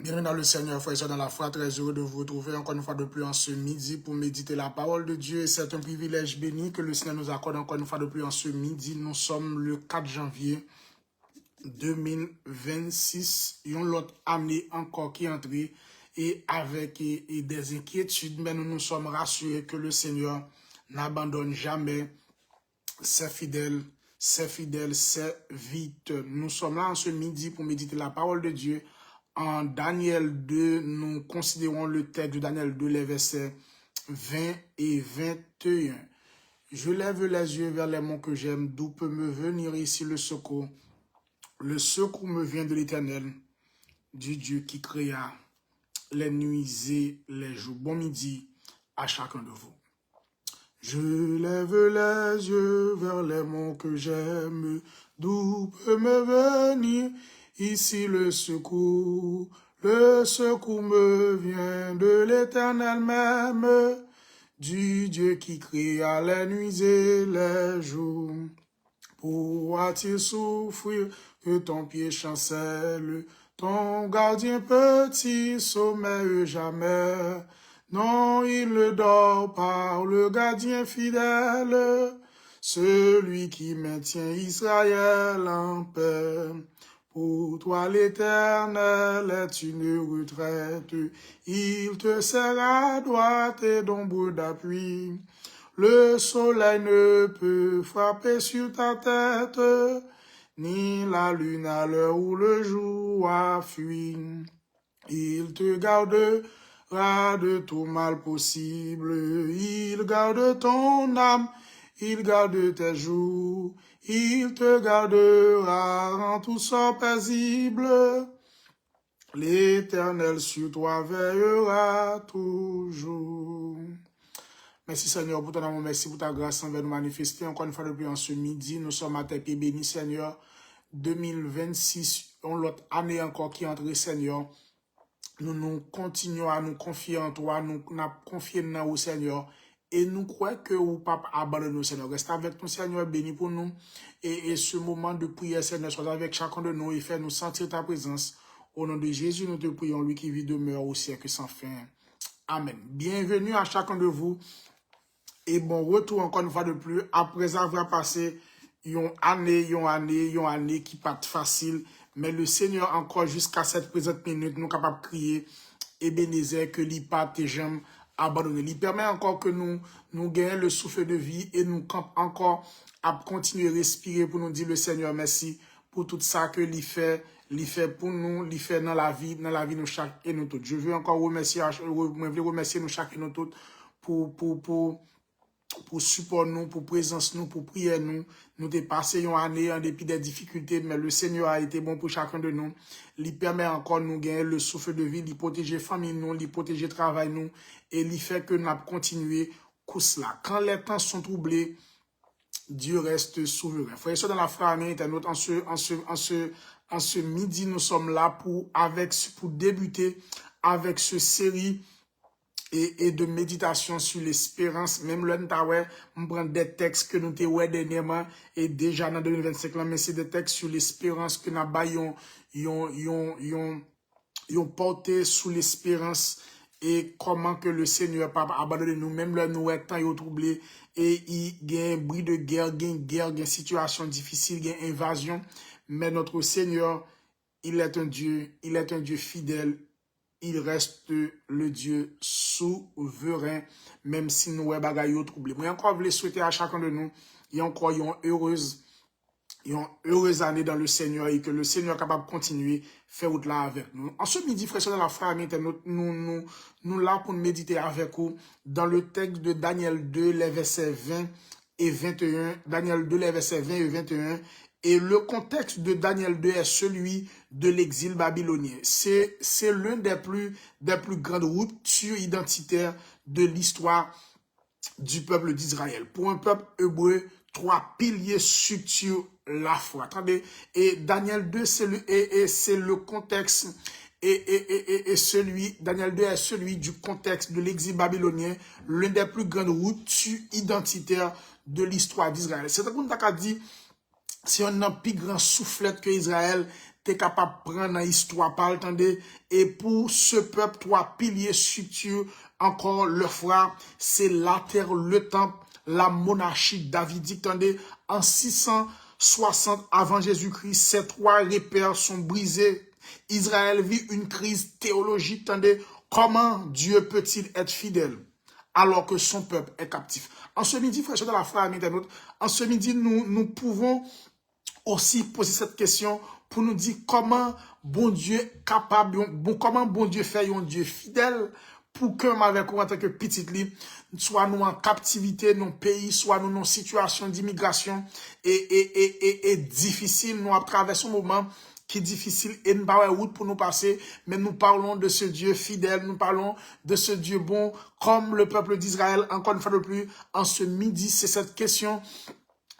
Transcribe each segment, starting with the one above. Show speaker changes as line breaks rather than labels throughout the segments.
Bienvenue dans le Seigneur, frères et sœurs dans la foi. Très heureux de vous retrouver encore une fois de plus en ce midi pour méditer la parole de Dieu. C'est un privilège béni que le Seigneur nous accorde encore une fois de plus en ce midi. Nous sommes le 4 janvier 2026. Il y a l'autre année encore qui est entrée et avec des inquiétudes, mais nous nous sommes rassurés que le Seigneur n'abandonne jamais ses fidèles, c'est vite. Nous sommes là en ce midi pour méditer la parole de Dieu. En Daniel 2, nous considérons le texte de Daniel 2, les versets 20 et 21. Je lève les yeux vers les monts que j'aime, d'où peut me venir ici le secours. Le secours me vient de l'Éternel, du Dieu qui créa les nuits et les jours. Bon midi à chacun de vous. Je lève les yeux vers les monts que j'aime, d'où peut me venir ici le secours me vient de l'Éternel même, du Dieu qui créa les nuits et les jours. Pourra-t-il souffrir que ton pied chancelle, ton gardien petit sommeille jamais? Non, il ne dort pas, le gardien fidèle, celui qui maintient Israël en paix. Pour toi l'Éternel est une retraite, il te sert à droite et d'ombre d'appui. Le soleil ne peut frapper sur ta tête, ni la lune à l'heure où le jour a fui. Il te gardera de tout mal possible, il garde ton âme, il garde tes jours, il te gardera en tout sort paisible. L'Éternel sur toi veillera toujours. Merci Seigneur pour ton amour, merci pour ta grâce envers nous manifester. Encore une fois de plus en ce midi, nous sommes à tes pieds bénis Seigneur. 2026, on l'autre année encore qui est entrée Seigneur. Nous continuons à nous confier en toi, nous confié dans au Seigneur. Et nous croyons que vous pas abandonner au Seigneur. Reste avec nous, Seigneur, béni pour nous. Et ce moment de prière, Seigneur, soit avec chacun de nous et fait nous sentir ta présence. Au nom de Jésus, nous te prions, lui qui vit demeure au siècle sans fin. Amen. Bienvenue à chacun de vous. Et bon retour encore une fois de plus. Après avoir passé une année qui pas facile. Mais le Seigneur encore jusqu'à cette présente minute, nous capables de crier. Ebenezer, que l'y pas tes jambes abandonné. Il permet encore que nous gagnons le souffle de vie et nous encore à continuer à respirer pour nous dire le Seigneur merci pour tout ça que l'il fait pour nous, l'il fait dans la vie nous chaque et nous toutes. Je veux encore remercier nous chaque et nous toutes pour support nous, pour présence nous, pour prier nous. Nous te passé une année en dépit des difficultés, mais le Seigneur a été bon pour chacun de nous. Il permet encore nous gagner le souffle de vie, il protéger famille nous, il protéger travail nous, et il fait que nous continuer course là. Quand les temps sont troublés, Dieu reste souverain. Frères et sœurs dans la foi, en ce midi, nous sommes là pour débuter avec ce série et de méditation sur l'espérance. Même là, on prend des textes que nous avons dernièrement et déjà dans 2025, là, mais c'est des textes sur l'espérance que nous avons porté sous l'espérance et comment que le Seigneur pas abandonné nous, même là, nous sommes troublés et il y a un bruit de guerre, il y a une situation difficile, il y a une invasion, mais notre Seigneur, il est un Dieu fidèle. Il reste le Dieu souverain, même si nous avons des choses troublées. Moi, encore, je voulais souhaiter à chacun de nous, et encore, une heureuse année dans le Seigneur, et que le Seigneur est capable de continuer, faire route là avec nous. En ce midi, frères et sœurs dans la foi, nous là pour méditer avec vous, dans le texte de Daniel 2, les versets 20 et 21, Daniel 2, les versets 20 et 21, et le contexte de Daniel 2 est celui de l'exil babylonien. C'est l'un des plus grandes ruptures identitaires de l'histoire du peuple d'Israël. Pour un peuple hébreu, 3 piliers structurent la foi. Attendez, et Daniel 2, c'est le contexte, Daniel 2 est celui du contexte de l'exil babylonien, l'un des plus grandes ruptures identitaires de l'histoire d'Israël. C'est ce qu'on a dit. c'est un plus grand soufflet que Israël t'es capable de prendre dans l'histoire, pas attendez. Et pour ce peuple, trois piliers structurent encore le frère, c'est la terre, le temple, la monarchie davidique, attendez, en 660 avant Jésus-Christ, ces trois repères sont brisés. Israël vit une crise théologique, attendez, comment Dieu peut-il être fidèle alors que son peuple est captif? En ce midi, frère, de la frère, en ce midi, nous pouvons aussi poser cette question pour nous dire comment bon Dieu est capable, comment bon Dieu fait un Dieu fidèle pour que, avec en tant que petit livre, soit nous en captivité, nos pays, soit nous en situation d'immigration et difficile, nous traversons un moment qui est difficile et nous pas route pour nous passer, mais nous parlons de ce Dieu fidèle, nous parlons de ce Dieu bon, comme le peuple d'Israël, encore une fois de plus, en ce midi, c'est cette question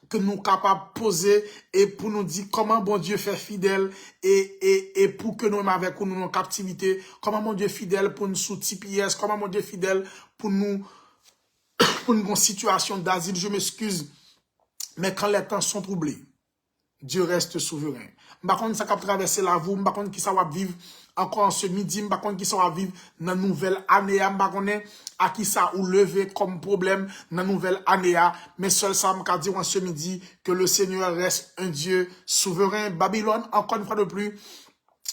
que nous sommes capables de poser et pour nous dire comment bon Dieu fait fidèle et pour que nous avec nous en captivité, comment mon Dieu fidèle pour nous sous TPS, comment mon Dieu fidèle pour nous en situation d'asile, je m'excuse, mais quand les temps sont troublés, Dieu reste souverain. Par contre, ça va traverser la vie, par contre, qui ça va vivre encore en ce midi, par contre, qui ça va vivre dans la nouvelle année, par contre, à qui ça ou levé comme problème dans la nouvelle année, mais seul ça m'a dit en ce midi que le Seigneur reste un Dieu souverain. Babylone, encore une fois de plus,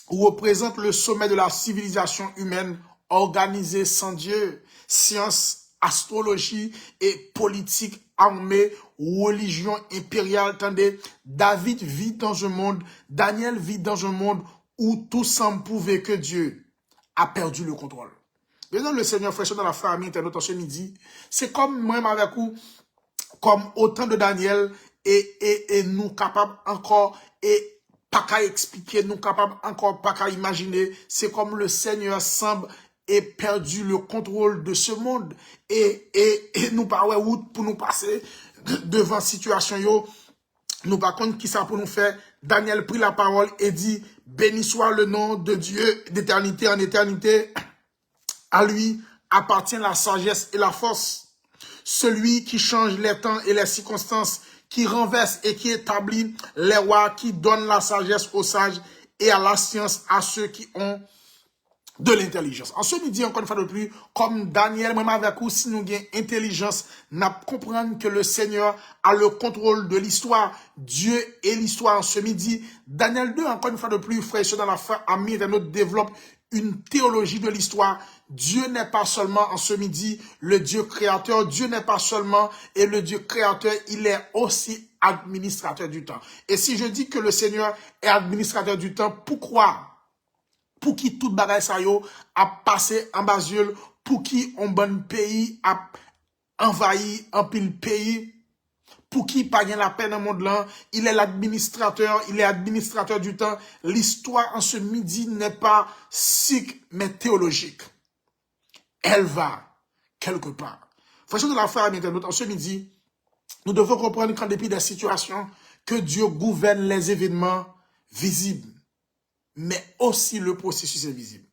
représente le sommet de la civilisation humaine organisée sans Dieu. Science, astrologie et politique, armée, religion impériale. Attendez, David vit dans un monde, Daniel vit dans un monde où tout semble prouver que Dieu a perdu le contrôle. Bien le Seigneur frère dans la famille internaute ce midi, c'est comme moi avec vous, comme autant de Daniel et nous capables encore et pas qu'à expliquer, nous capables encore pas qu'à imaginer, c'est comme le Seigneur semble et perdu le contrôle de ce monde et nous pas ouais route pour nous passer devant situation yo, nous par contre qui ça pour nous faire. Daniel prit la parole et dit béni soit le nom de Dieu d'éternité en éternité, à lui appartient la sagesse et la force, celui qui change les temps et les circonstances, qui renverse et qui établit les rois, qui donne la sagesse aux sages et à la science à ceux qui ont de l'intelligence. En ce midi, encore une fois de plus, comme Daniel, même avec vous, si nous avons intelligence, nous comprenons que le Seigneur a le contrôle de l'histoire. Dieu et l'histoire en ce midi. Daniel 2, encore une fois de plus, frère, dans la foi, ami et notre développe une théologie de l'histoire. Dieu n'est pas seulement en ce midi le Dieu créateur. Dieu n'est pas seulement et le Dieu créateur, il est aussi administrateur du temps. Et si je dis que le Seigneur est administrateur du temps, pourquoi? Pour qui tout bagay sa yo a passé en basule, pour qui un bon pays a envahi un pile pays, pour qui pas la peine dans le monde là, il est l'administrateur, il est administrateur du temps. L'histoire en ce midi n'est pas sick, mais théologique. Elle va quelque part. Frère de la foi, en ce midi, nous devons comprendre qu'en dépit des situations, que Dieu gouverne les événements visibles, mais aussi le processus invisible.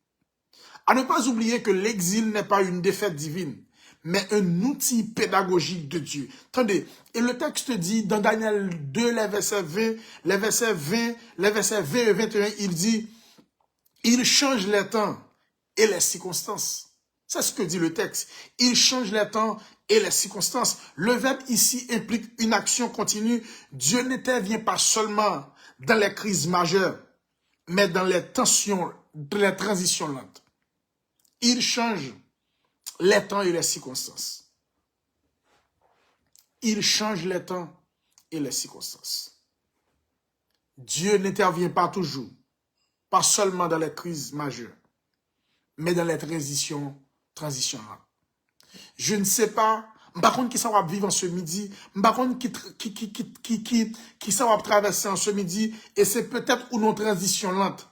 À ne pas oublier que l'exil n'est pas une défaite divine, mais un outil pédagogique de Dieu. Attendez, et le texte dit dans Daniel 2, les versets 20 et 21, il dit, il change les temps et les circonstances. C'est ce que dit le texte. Il change les temps et les circonstances. Le verbe ici implique une action continue. Dieu n'intervient pas seulement dans les crises majeures, mais dans les tensions, dans les transitions lentes. Il change les temps et les circonstances. Il change les temps et les circonstances. Dieu n'intervient pas toujours, pas seulement dans les crises majeures, mais dans les transitions lentes. Je ne sais pas, par contre, qui ça va vivre en ce midi, par contre, qui ça va traverser en ce midi, et c'est peut-être une transition lente.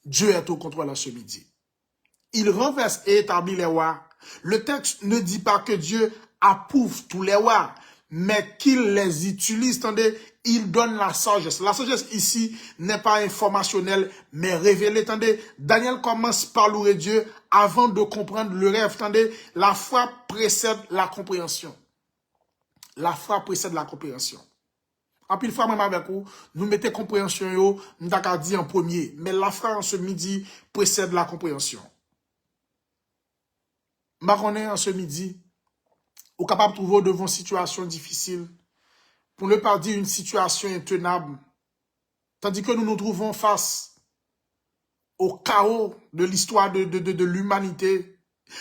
Dieu est au contrôle en ce midi. Il renverse et établit les rois. Le texte ne dit pas que Dieu approuve tous les rois, mais qu'il les utilise. Attendez, il donne la sagesse. La sagesse ici n'est pas informationnelle, mais révélée. Attendez, Daniel commence par louer Dieu avant de comprendre le rêve. Attendez, la foi précède la compréhension. La foi précède la compréhension. En pile fois, même avec vous, nous mettons compréhension, yo, nous avons dit en premier. Mais la foi en ce midi précède la compréhension. Marronné en ce midi, ou capable de trouver devant une situation difficile, pour ne pas dire une situation intenable, tandis que nous nous trouvons face au chaos de l'histoire de l'humanité.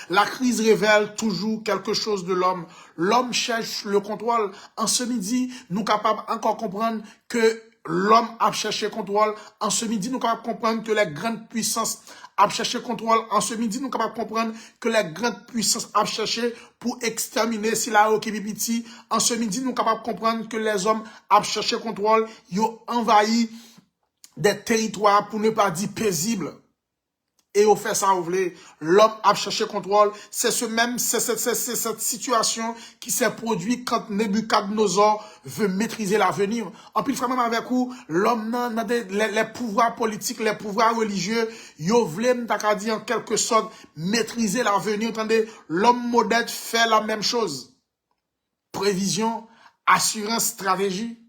La crise révèle toujours quelque chose de l'homme. L'homme cherche le contrôle. En ce midi, nous sommes capables encore comprendre que l'homme a cherché le contrôle. En ce midi, nous sommes capables de comprendre que les grandes puissances a cherché le contrôle. En ce midi, nous sommes capables de comprendre que les grandes puissances a cherché pour exterminer si la Okibibiti. En ce midi, nous sommes capables de comprendre que les hommes a cherché le contrôle. Ils ont envahi des territoires, pour ne pas dire paisibles. Et au fait ça, l'homme a cherché contrôle. C'est cette situation qui s'est produite quand Nebuchadnezzar veut maîtriser l'avenir. En plus, même avec vous, l'homme les pouvoirs politiques, les pouvoirs religieux, yo voulaient, dit en quelque sorte, maîtriser l'avenir. Attendez, l'homme modèle fait la même chose. Prévision, assurance, stratégie.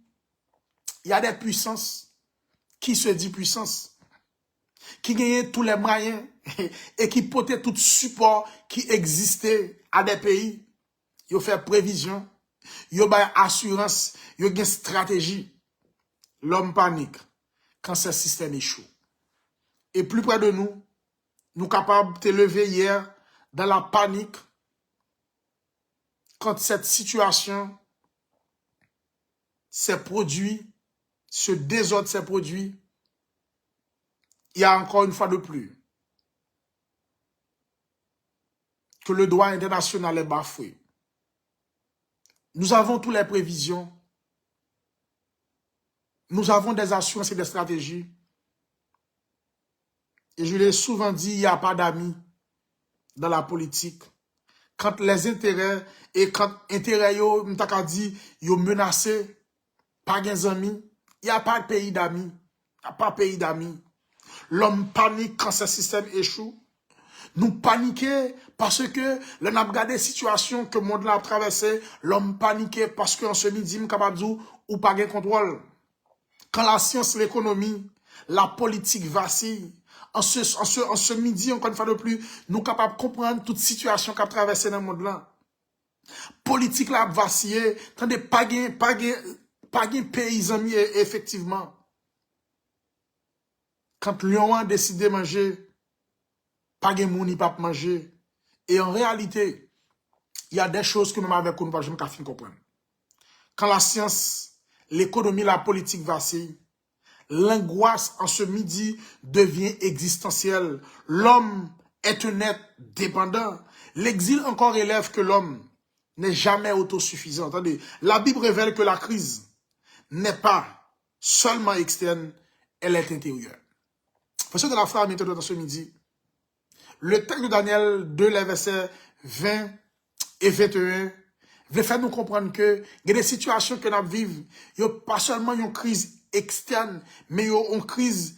Il y a des puissances. Qui se dit puissance? Qui gagnait tous les moyens et qui portait tout support qui existait à des pays. Ils ont fait prévision, ils ont fait assurance, ils ont une stratégie. L'homme panique quand ce système échoue. Et plus près de nous, nous sommes capables de lever hier dans la panique quand cette situation s'est produite, ce désordre s'est produit. Il y a encore une fois de plus que le droit international est bafoué. Nous avons toutes les prévisions. Nous avons des assurances et des stratégies. Et je l'ai souvent dit, il n'y a pas d'amis dans la politique. Quand les intérêts et quand intérêts yo menacés, pas d'amis, il n'y a pas de pays d'amis. Il n'y a pas de pays d'amis. L'homme panique quand ce système échoue. Nous paniquons parce que l'on a regardé la situation que le monde a traversé. L'homme paniquait parce qu'en ce midi, ou pas de contrôle. Quand la science, l'économie, la politique vacille, en ce midi, encore une fois de plus, nous sommes capables de comprendre toute situation qu'a traversé dans le monde là. Politique là vacillé, attendez, pas de paysans effectivement. Quand Lyon a décidé de manger, pas de moun pas manger. Et en réalité, il y a des choses que même avec nous, je ne peux pas comprendre. Quand la science, l'économie, la politique vacille, l'angoisse en ce midi devient existentielle. L'homme est un être dépendant. L'exil encore élève que l'homme n'est jamais autosuffisant. Attendez, la Bible révèle que la crise n'est pas seulement externe, elle est intérieure. Parce que la frère maintenant dans ce midi, le texte de Daniel 2, les versets 20 et 21, veut faire nous comprendre que il y a des situations que nous vivons, il n'y a pas seulement une crise externe, mais il y a une crise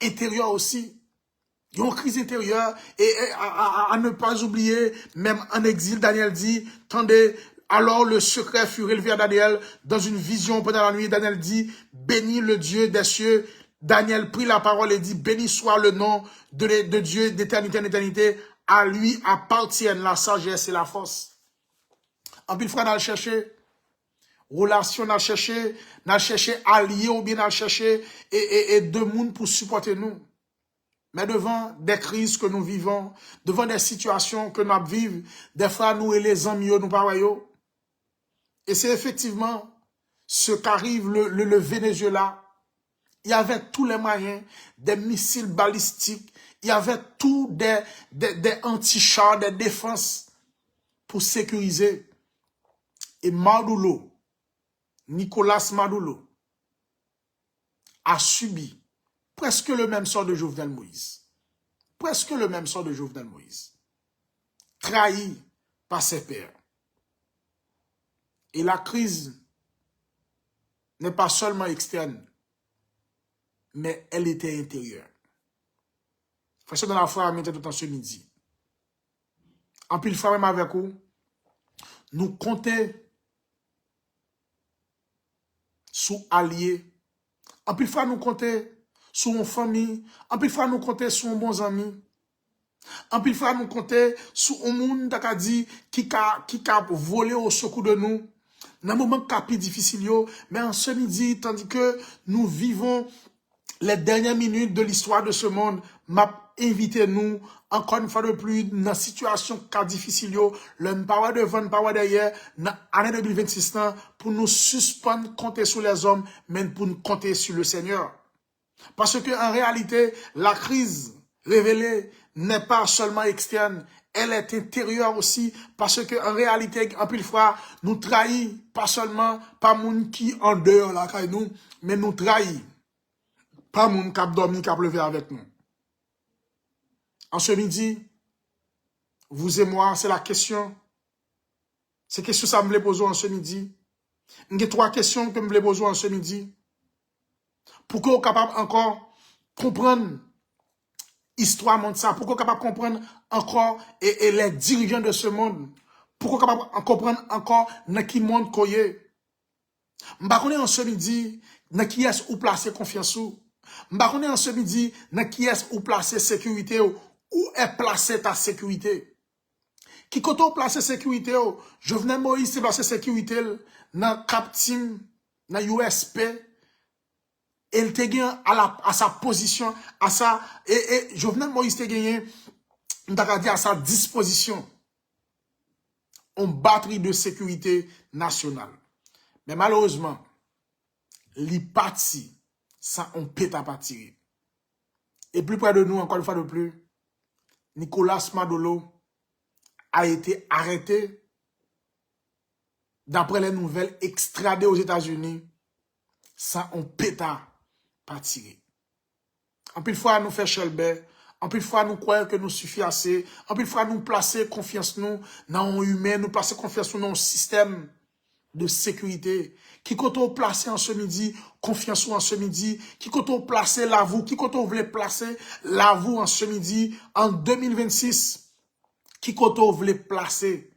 intérieure aussi. Il y a une crise intérieure et à ne pas oublier, même en exil, Daniel dit, attendez, alors le secret fut révélé à Daniel dans une vision pendant la nuit. Daniel dit, bénis le Dieu des cieux. Daniel prit la parole et dit, béni soit le nom de Dieu d'éternité en éternité. À lui appartiennent la sagesse et la force. En pile, frère, n'a cherché relation, n'a cherché allié ou bien n'a cherché et deux mondes pour supporter nous. Mais devant des crises que nous vivons, devant des situations que nous vivons, des fois nous et les amis, nous parlons. Et c'est effectivement ce qu'arrive le Venezuela. Il y avait tous les moyens, des missiles balistiques, il y avait tous des anti-chars, des défenses pour sécuriser. Et Maduro, Nicolas Maduro, a subi presque le même sort de Jovenel Moïse. Presque le même sort de Jovenel Moïse. Trahi par ses pairs. Et la crise n'est pas seulement externe, mais elle était intérieure. Frère, dans la foi, maintenant ce midi. En pile fois même avec vous, nous comptons sous alliés. En plus fois nous compter sur une famille, en plus fois nous compter sur un bon ami. En plus fois nous compter sur un monde qui a volé au secours de nous. Dans un moment capi difficile, mais en ce midi, tandis que nous vivons les dernières minutes de l'histoire de ce monde, m'a invité nous, encore une fois de plus, dans une situation difficile, le power devant, power derrière, dans l'année 2026, pour nous suspendre, compter sur les hommes, mais pour nous compter sur le Seigneur. Parce que en réalité, la crise révélée n'est pas seulement externe, elle est intérieure aussi, parce que en réalité, en pile fois, nous trahit pas seulement par moun qui en dehors là, nous, mais nous trahit pas moun qui a dormi, qui a levé avec nous. En ce midi, vous et moi, c'est la question. C'est question ça me voulait poser en ce midi. Il y a 3 questions que me voulais poser en ce midi. Pour qu'on soit capable encore comprendre l'histoire monde ça, pour qu'on soit capable de comprendre encore et les dirigeants de ce monde, pour qu'on soit capable de comprendre encore dans qui monde qu'on est. M'ba connait en ce midi dans qui est ou placer confiance ou. M'ba connait en ce midi dans qui est ou placer sécurité ou est placé ta sécurité. Qui côté ou placer sécurité ou, Jovenel Moïse c'est placé sécurité dans Cap Team, dans USP. Il te gagné à sa position, à sa, et Jovenel Moïse te gagné, on t'a dit à sa disposition, une batterie de sécurité nationale. Mais malheureusement, les partis, ça on peut pas tirer. Et plus près de nous, encore une fois de plus, Nicolas Maduro a été arrêté, d'après les nouvelles, extradé aux États-Unis, ça on peut pas tirer. En plus fois, nous fait chelbert. En plus fois, nous croyons que nous suffit assez. En plus fois, nous placer confiance nous dans l'humain, nous placer confiance nous dans un système de sécurité. Qui compte on placer en ce midi, confiance en ce midi. Qui compte on placer la vous, qui compte on voulait placer la vous en ce midi, en 2026. Qui compte on voulait placer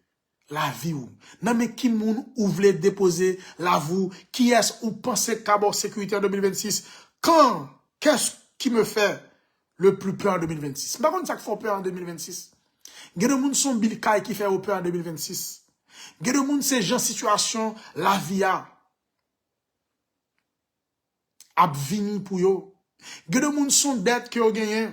la vie ou. Non mais qui moun ou voulait déposer la vous, qui est-ce ou pensez qu'abord sécurité en 2026. Quand, qu'est-ce qui me fait le plus peur en 2026? Par contre, ça qui fait peur en 2026. Il y a des gens qui sont Bill Kay qui fait peur en 2026. Il y a des gens qui sont en situation, la vie a vini pour eux. Il y a des gens qui sont dettes qui ont gagné,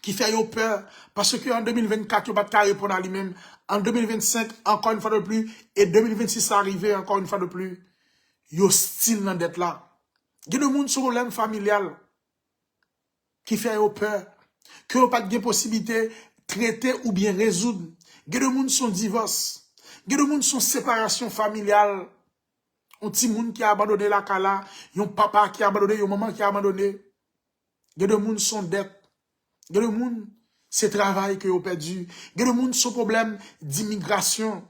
qui fait peur, parce que en 2024, ils ne peuvent pas répondre à lui-même. En 2025, encore une fois de plus, et 2026 arrivé encore une fois de plus, ils sont style dans dette là. Il y a des gens qui sont problème familial, qui fait peur, qui n'ont pas de possibilité de traiter ou bien résoudre. Il y a des gens qui sont divorce. Il y a des gens qui sont séparation familiale. Un petit monde qui a abandonné la kala, un papa qui a abandonné, une maman qui a abandonné. Il y a des gens qui sont dette. Il y a des gens c'est travail que ont perdu. Il y a des gens qui sont problème d'immigration.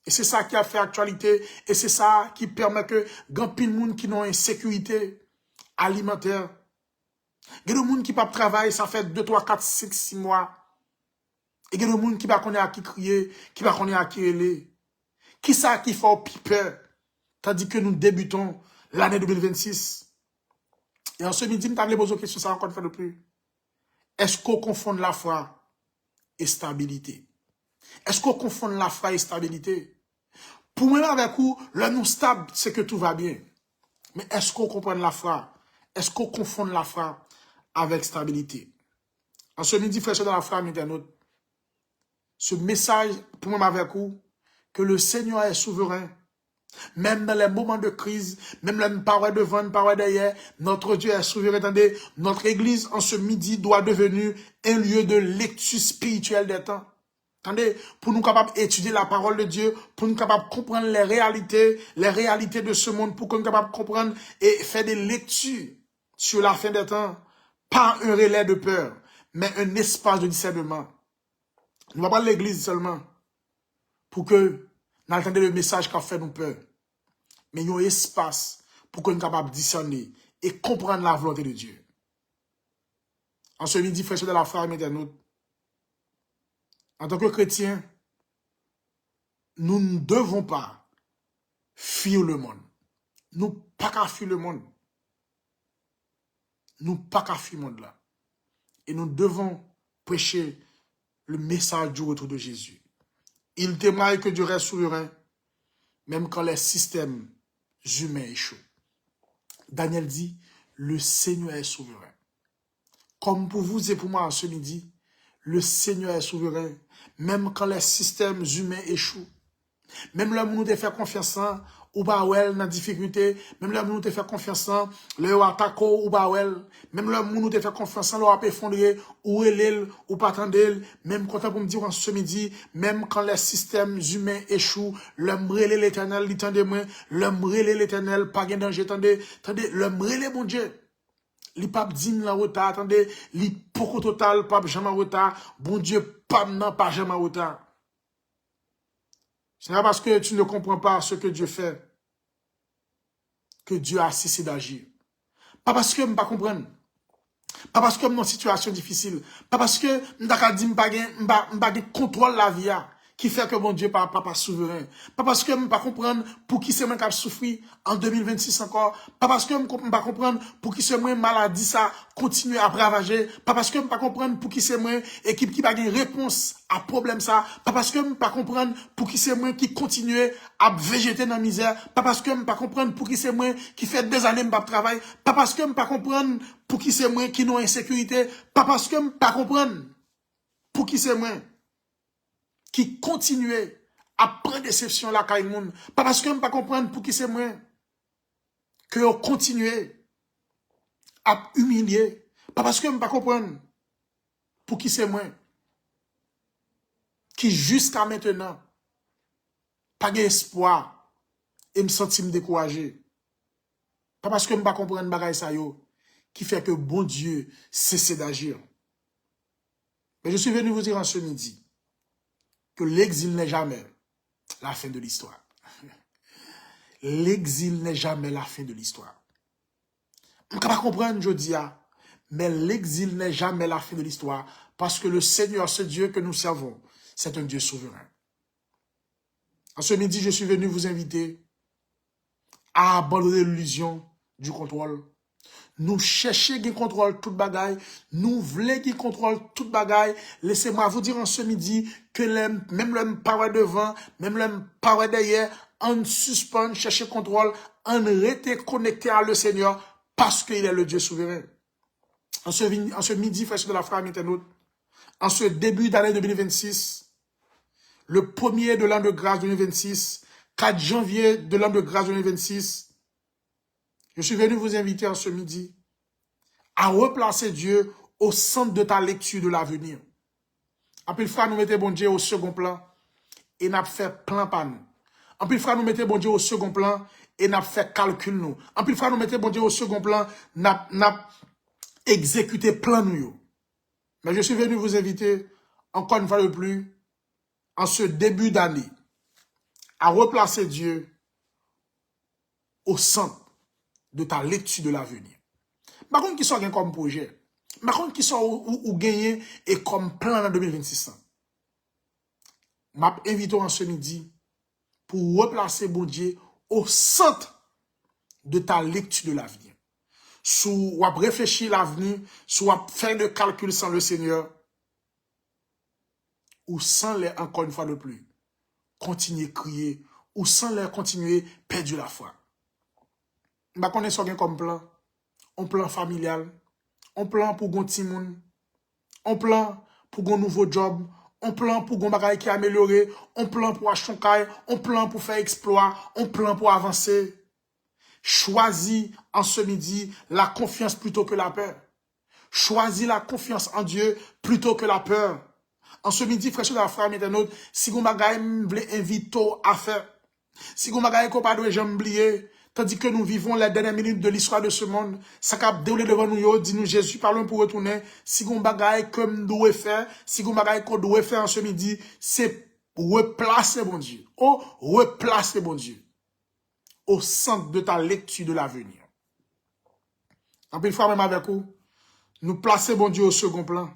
Et c'est ça qui a fait actualité. Et c'est ça qui permet que grand pile monde qui n'ont une sécurité alimentaire. Il y a des gens qui ne peuvent pas travailler, ça fait 2, 3, 4, 5, 6 mois. Et il y a des gens qui ne peuvent pas à qui crier, qui ne peuvent pas à qui aller. Qui ça qui fait peur? Tandis que nous débutons l'année 2026. Et en ce midi, nous avons posé une question, ça encore une fois de plus. Est-ce qu'on confond la foi et stabilité? Est-ce qu'on confond la foi et stabilité? Pour moi, avec vous, le nous stable, c'est que tout va bien. Mais est-ce qu'on comprend la foi? Est-ce qu'on confond la foi avec stabilité? En ce midi, frère, dans la foi, internaute, ce message, pour moi, avec vous, que le Seigneur est souverain. Même dans les moments de crise, même les paroles devant, paroles derrière, notre Dieu est souverain. Attendez, notre église en ce midi doit devenir un lieu de lecture spirituelle des temps. Attendez, pour nous capables d'étudier la parole de Dieu, pour nous capables de comprendre les réalités de ce monde, pour nous capables de comprendre et faire des lectures sur la fin des temps. Pas un relais de peur, mais un espace de discernement. Nous ne va pas l'église seulement pour que nous entendions le message qui a fait nous peur. Mais il y a un espace pour que nous soyons capables de discerner et comprendre la volonté de Dieu. En ce midi, frère de la foi, internaute, en tant que chrétiens, nous ne devons pas fuir le monde. Nous pas qu'à fuir le monde. Nous pas qu'à fuir le monde là. Et nous devons prêcher le message du retour de Jésus. Il témoigne que Dieu reste souverain, même quand les systèmes humains échouent. Daniel dit, le Seigneur est souverain. Comme pour vous et pour moi ce midi, le Seigneur est souverain, même quand les systèmes humains échouent. Même là où nous te fait confiance, ou pas dans la difficulté, même là où nous te fait confiance, le attaque ou pas même là où nous te fait confiance, le a effondré, ou elle, ou pas attendre, même quand on me dit ce midi, même quand les systèmes humains échouent, l'homme relève l'éternel, il tendez moi, l'homme relève l'éternel, pas de danger, attendez, l'homme relève mon Dieu. Li pape din la retard, attendez, li poko total, pape jamais retard, bon Dieu, pape non, pas jamais retard. Ce n'est pas parce que tu ne comprends pas ce que Dieu fait que Dieu a cessé d'agir. Pas parce que je ne comprends pas. Pas parce que je suis dans une situation difficile. Pas parce que je ne pas contrôle la vie qui fait que mon Dieu n'est pas souverain. Pas parce que je ne comprends pas pour qui c'est moi qui a souffert en 2026 encore. Pas parce que je ne comprends pas pour qui c'est moi maladie ça continue à ravager. Pas parce que je ne comprends pas pour qui c'est moi équipe qui n'a pas de réponse à problème ça. Pas parce que je ne comprends pas pour qui c'est moi qui continue à végéter dans la misère. Pas parce que je ne comprends pas pour qui c'est moi qui fait des années que je travaille. Pas parce que je ne comprends pas pour qui c'est moi qui n'a insécurité. Pas parce que je ne comprends pas pour qui c'est moi qui continue à prendre déception la caille moun. Pas parce que je ne comprends pas pour qui c'est moi que je continue à humilier. Pas parce que je ne comprends pas pour qui c'est moi qui jusqu'à maintenant pas d'espoir et me sentir découragé. Pas parce que je ne comprends pas bagay sa yo qui fait que bon Dieu cesse d'agir. Mais je suis venu vous dire en ce midi que l'exil n'est jamais la fin de l'histoire. L'exil n'est jamais la fin de l'histoire. Je ne peux pas comprendre, je dis, mais l'exil n'est jamais la fin de l'histoire parce que le Seigneur, ce Dieu que nous servons, c'est un Dieu souverain. En ce midi, je suis venu vous inviter à abandonner l'illusion du contrôle. Nous cherchons qui contrôle toute bagaille. Nous voulons qui contrôle toute bagaille. Laissez-moi vous dire en ce midi que même le power devant, même le power derrière, on suspend, chercher contrôle, on reste connecté à le Seigneur parce qu'il est le Dieu souverain. En ce midi, frère de la frère internaute, en ce début d'année 2026, le 1er de l'an de grâce 2026, 4 janvier de l'an de grâce 2026, je suis venu vous inviter en ce midi à replacer Dieu au centre de ta lecture de l'avenir. En plus, frère, nous mettons bon Dieu au second plan et n'a fait plan par nous. En plus, frère, nous mettons bon Dieu au second plan et n'a fait calcul nous. En plus, frère, nous mettons bon Dieu au second plan, n'a exécuté plan nous. Mais je suis venu vous inviter, encore une fois de plus, en ce début d'année, à replacer Dieu au centre de ta lecture de l'avenir. Par contre, qui sont comme projet, par contre, qui sont ou gagné et comme plan en 2026. M'a invité en ce midi pour replacer bon Dieu au centre de ta lecture de l'avenir. Sous ou réfléchir l'avenir, soit faire de calcul sans le Seigneur, ou sans les, encore une fois de plus, continuer à crier, ou sans les continuer perdre la foi. M'a connaître bien comme plan. Un plan familial, un plan pour gon ti moun, un plan pour gon nouveau job, un plan pour gon bagay qui amélioré, un plan pour acheter un caille, un plan pour faire exploit, un plan pour avancer. Choisis en ce midi la confiance plutôt que la peur. Choisis la confiance en Dieu plutôt que la peur. En ce midi, frère de la frère internaute, si gon bagay m'vle invite à faire, si gon bagay ko pas doit jamais oublier, tandis que nous vivons les dernières minutes de l'histoire de ce monde, ça cap déroulé devant nous, dit nous Jésus, parlons pour retourner. Si on bagaille comme nous devons faire, si on bagaille qu'on doit faire en ce midi, c'est replacer bon Dieu. Oh, replacer bon Dieu au centre de ta lecture de l'avenir. En plus, fois même avec vous, nous placer bon Dieu au second plan.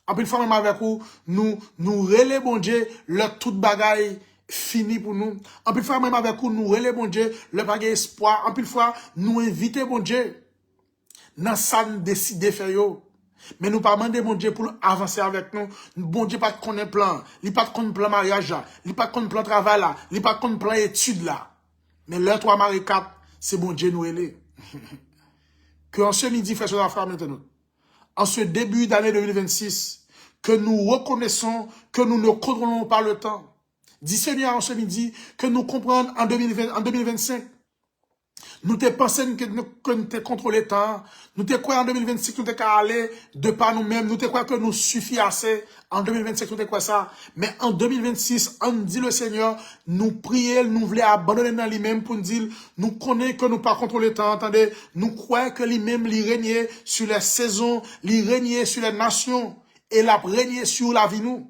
En plus, fois même avec vous, nous relais bon Dieu, le tout bagaille fini pour nous. En plus fois, même avec nous, nous relais bon Dieu, le pas espoir. En plus fois, nous inviter bon Dieu. Dans ça, nous décider de faire yo. Mais nous pas demander bon Dieu pour avancer avec nous. Bon Dieu pas qu'on ait plan. Il pas qu'on plan mariage là. Il pas qu'on plan travail là. Il pas qu'on plan études là. Mais l'heure 3 Marie 4, c'est bon Dieu nous relais. Que en ce midi, frères et frères, maintenant, en ce début d'année 2026, que nous reconnaissons que nous ne contrôlons pas le temps. Dis Seigneur en ce midi, que nous comprenons en 2025. Nous te pensons que nous te contrôlons le temps. Nous te croyons en 2026 que nous te qu'à aller de par nous-mêmes. Nous te croyons que nous suffit assez. En 2025, nous te croyons ça. Mais en 2026, on dit le Seigneur, nous prions, nous voulons abandonner dans lui-même pour nous dire, nous connaissons que nous pas contrôler le temps. Attendez, nous croyons que lui-même, lui règne sur les saisons, lui règne sur les nations et la règne sur la vie nous.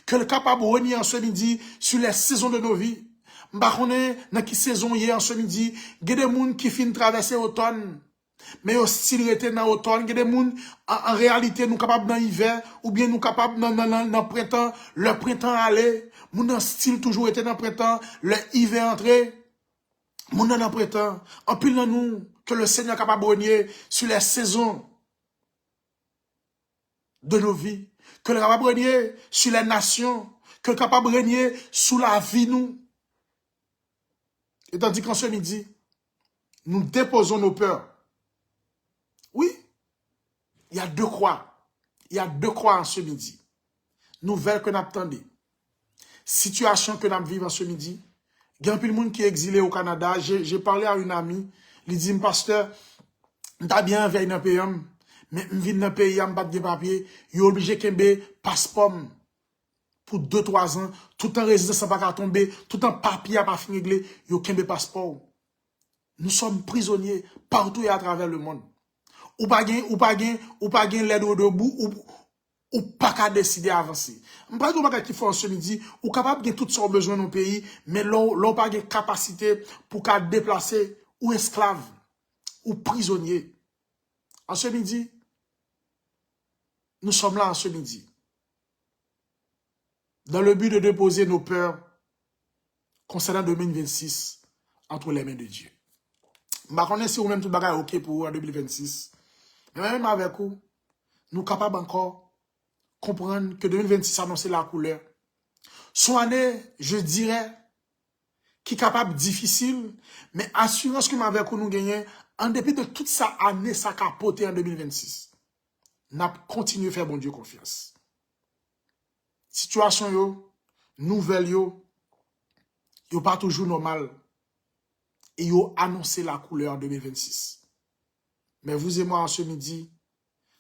Que le capable de régner en ce midi sur les saisons de nos vies. M'bakone dans qui saison hier en ce midi, il y a des gens qui finissent traverser l'automne. Mais aussi rester dans l'automne, il y a des gens en réalité nous capables dans l'hiver ou bien nous capables dans le printemps, le printemps aller, nous en style toujours été dans le printemps, le hiver entrer. Nous dans le printemps, en pile dans nous que le Seigneur est capable de régner sur les saisons de nos vies, que le capable de régner sur les nations, que le capable de régner sous la vie nous. Et tandis qu'en ce midi, nous déposons nos peurs. Oui, il y a deux croix. Il y a deux croix en ce midi. Nouvelle que nous attendons. Situation que nous vivons en ce midi. Il y a un peu de monde qui est exilé au Canada. J'ai parlé à une amie. Elle dit, pasteur, t'as bien veillé dans le pays, mais je viens dans le pays, je pas de papier. Il est obligé de faire passeport pour 2-3 ans. Tout en résidence n'a pas tomber. Tout en papier n'a pas fini. Il y a un passeport. Nous sommes prisonniers partout et à travers le monde. Ou pas gain l'aide au debout, ou pas qu'à décider d'avancer. Je ne sais pas qui fait ce midi, ou capable de toutes sortes besoins dans nos pays, mais l'on pas de capacité pour qu'à déplacer ou esclave, ou prisonnier. En ce midi, nous sommes là en ce midi. Dans le but de déposer nos peurs concernant 2026 entre les mains de Dieu. Je ne sais pas si vous même tout le monde est OK pour en 2026. Mais même avec vous, nous sommes capables encore de comprendre que 2026 annonce la couleur. Son année, je dirais, qui est capable difficile, mais assurance que avec vous nous gagnons, en dépit de toute sa année, ça capoté en 2026. N'a continué à faire bon Dieu confiance. Situation yo, nouvelle yo pas toujours normal. Et yo annoncé la couleur en 2026. Mais vous et moi en ce midi,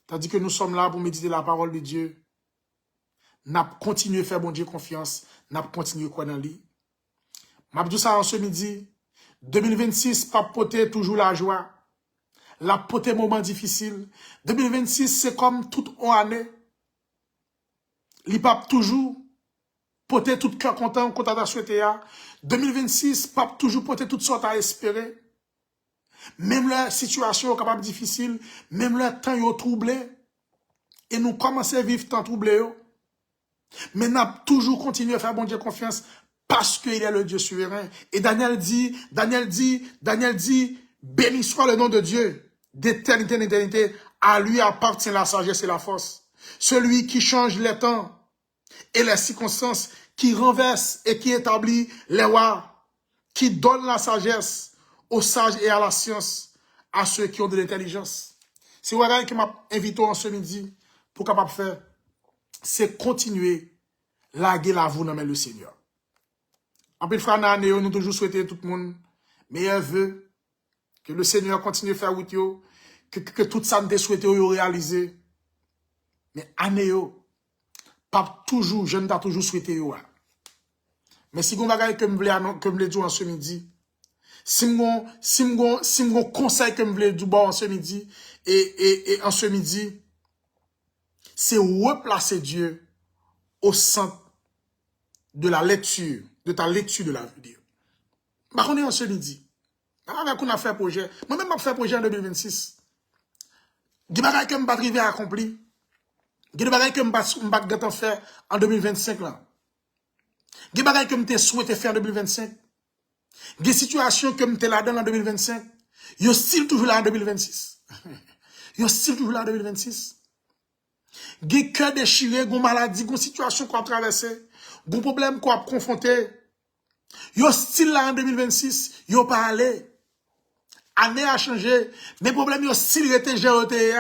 tandis que nous sommes là pour méditer la parole de Dieu, n'a continué à faire bon Dieu confiance, n'a continué à croire dans lui. M'a dit ça en ce midi, 2026 pas porter toujours la joie, la porter moment difficile. 2026 c'est comme toute année. Il pas toujours porter tout cœur content à souhaiter. 2026 pas toujours porter toute sorte à espérer. Même la situation est capable difficile, même le temps est troublé, et nous commençons à vivre temps troublé. Mais nous avons toujours continué à faire bon Dieu confiance parce qu'il est le Dieu souverain. Et Daniel dit, béni soit le nom de Dieu, d'éternité en éternité, à lui appartient la sagesse et la force. Celui qui change les temps et les circonstances, qui renverse et qui établit les rois, qui donne la sagesse aux sages et à la science, à ceux qui ont de l'intelligence. C'est voilà qui m'a invité en ce midi pour capable faire, c'est continuer laguer la vous dans le Seigneur. En plus de frère, nous avons toujours souhaité tout le monde meilleur vœu, que le Seigneur continue de faire route, que tout ça nous souhaité réaliser. Mais année pas toujours, je ne t'ai toujours souhaité. Mais si vous avez que je voulais dire en ce midi, si vous conseil que je voulais dire en ce midi, et en ce midi, c'est replacer Dieu au centre de la lecture, de ta lecture de la vidéo. Bah, on est en ce midi. Avec on a fait projet. Moi-même, j'ai fait projet en 2026. Des bagages que je ne vais pas accomplir. Des bagages que je ne vais pas faire en 2025 là. Des bagages que m'te souhaité faire en 2025. Des situations que m'te là dans en 2025. Yo still toujours là en 2026. Yo still toujours là en 2026. Des cœurs déchirés, des maladies, des situations qu'on a traversées, des problèmes qu'on a confrontés. Yo still là en 2026. Yo pas allé. Année a changé. Mais problème yo still été géré.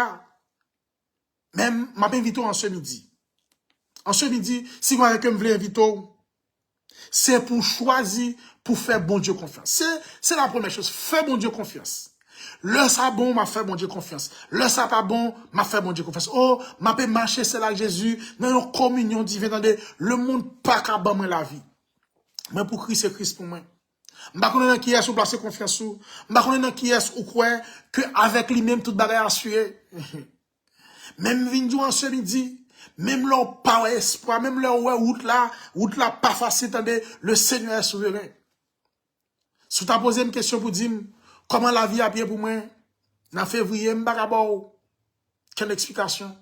Même, m'a invité en ce midi. En ce midi, si vous avez que me voulez inviter, c'est pour choisir, pour faire bon Dieu confiance. C'est la première chose. Faire bon Dieu confiance. Le ça bon, m'a fait bon Dieu confiance. Le ça pas bon, m'a fait bon Dieu confiance. Oh, m'a pas marché, c'est là Jésus, dans une communion divine, le monde pas qu'à ban la vie. Mais pour Christ, c'est Christ pour moi. M'a connaît qui est ou placer confiance sous. M'a connaît qui est ou quoi, que avec lui-même, toute bagarre assurée. Même Vindou en ce midi, même leur pas espoir, même leur route là pas facile, attendez, le Seigneur est souverain. Si tu as posé une question pour dire, comment la vie a bien pour moi, en février, quelle explication?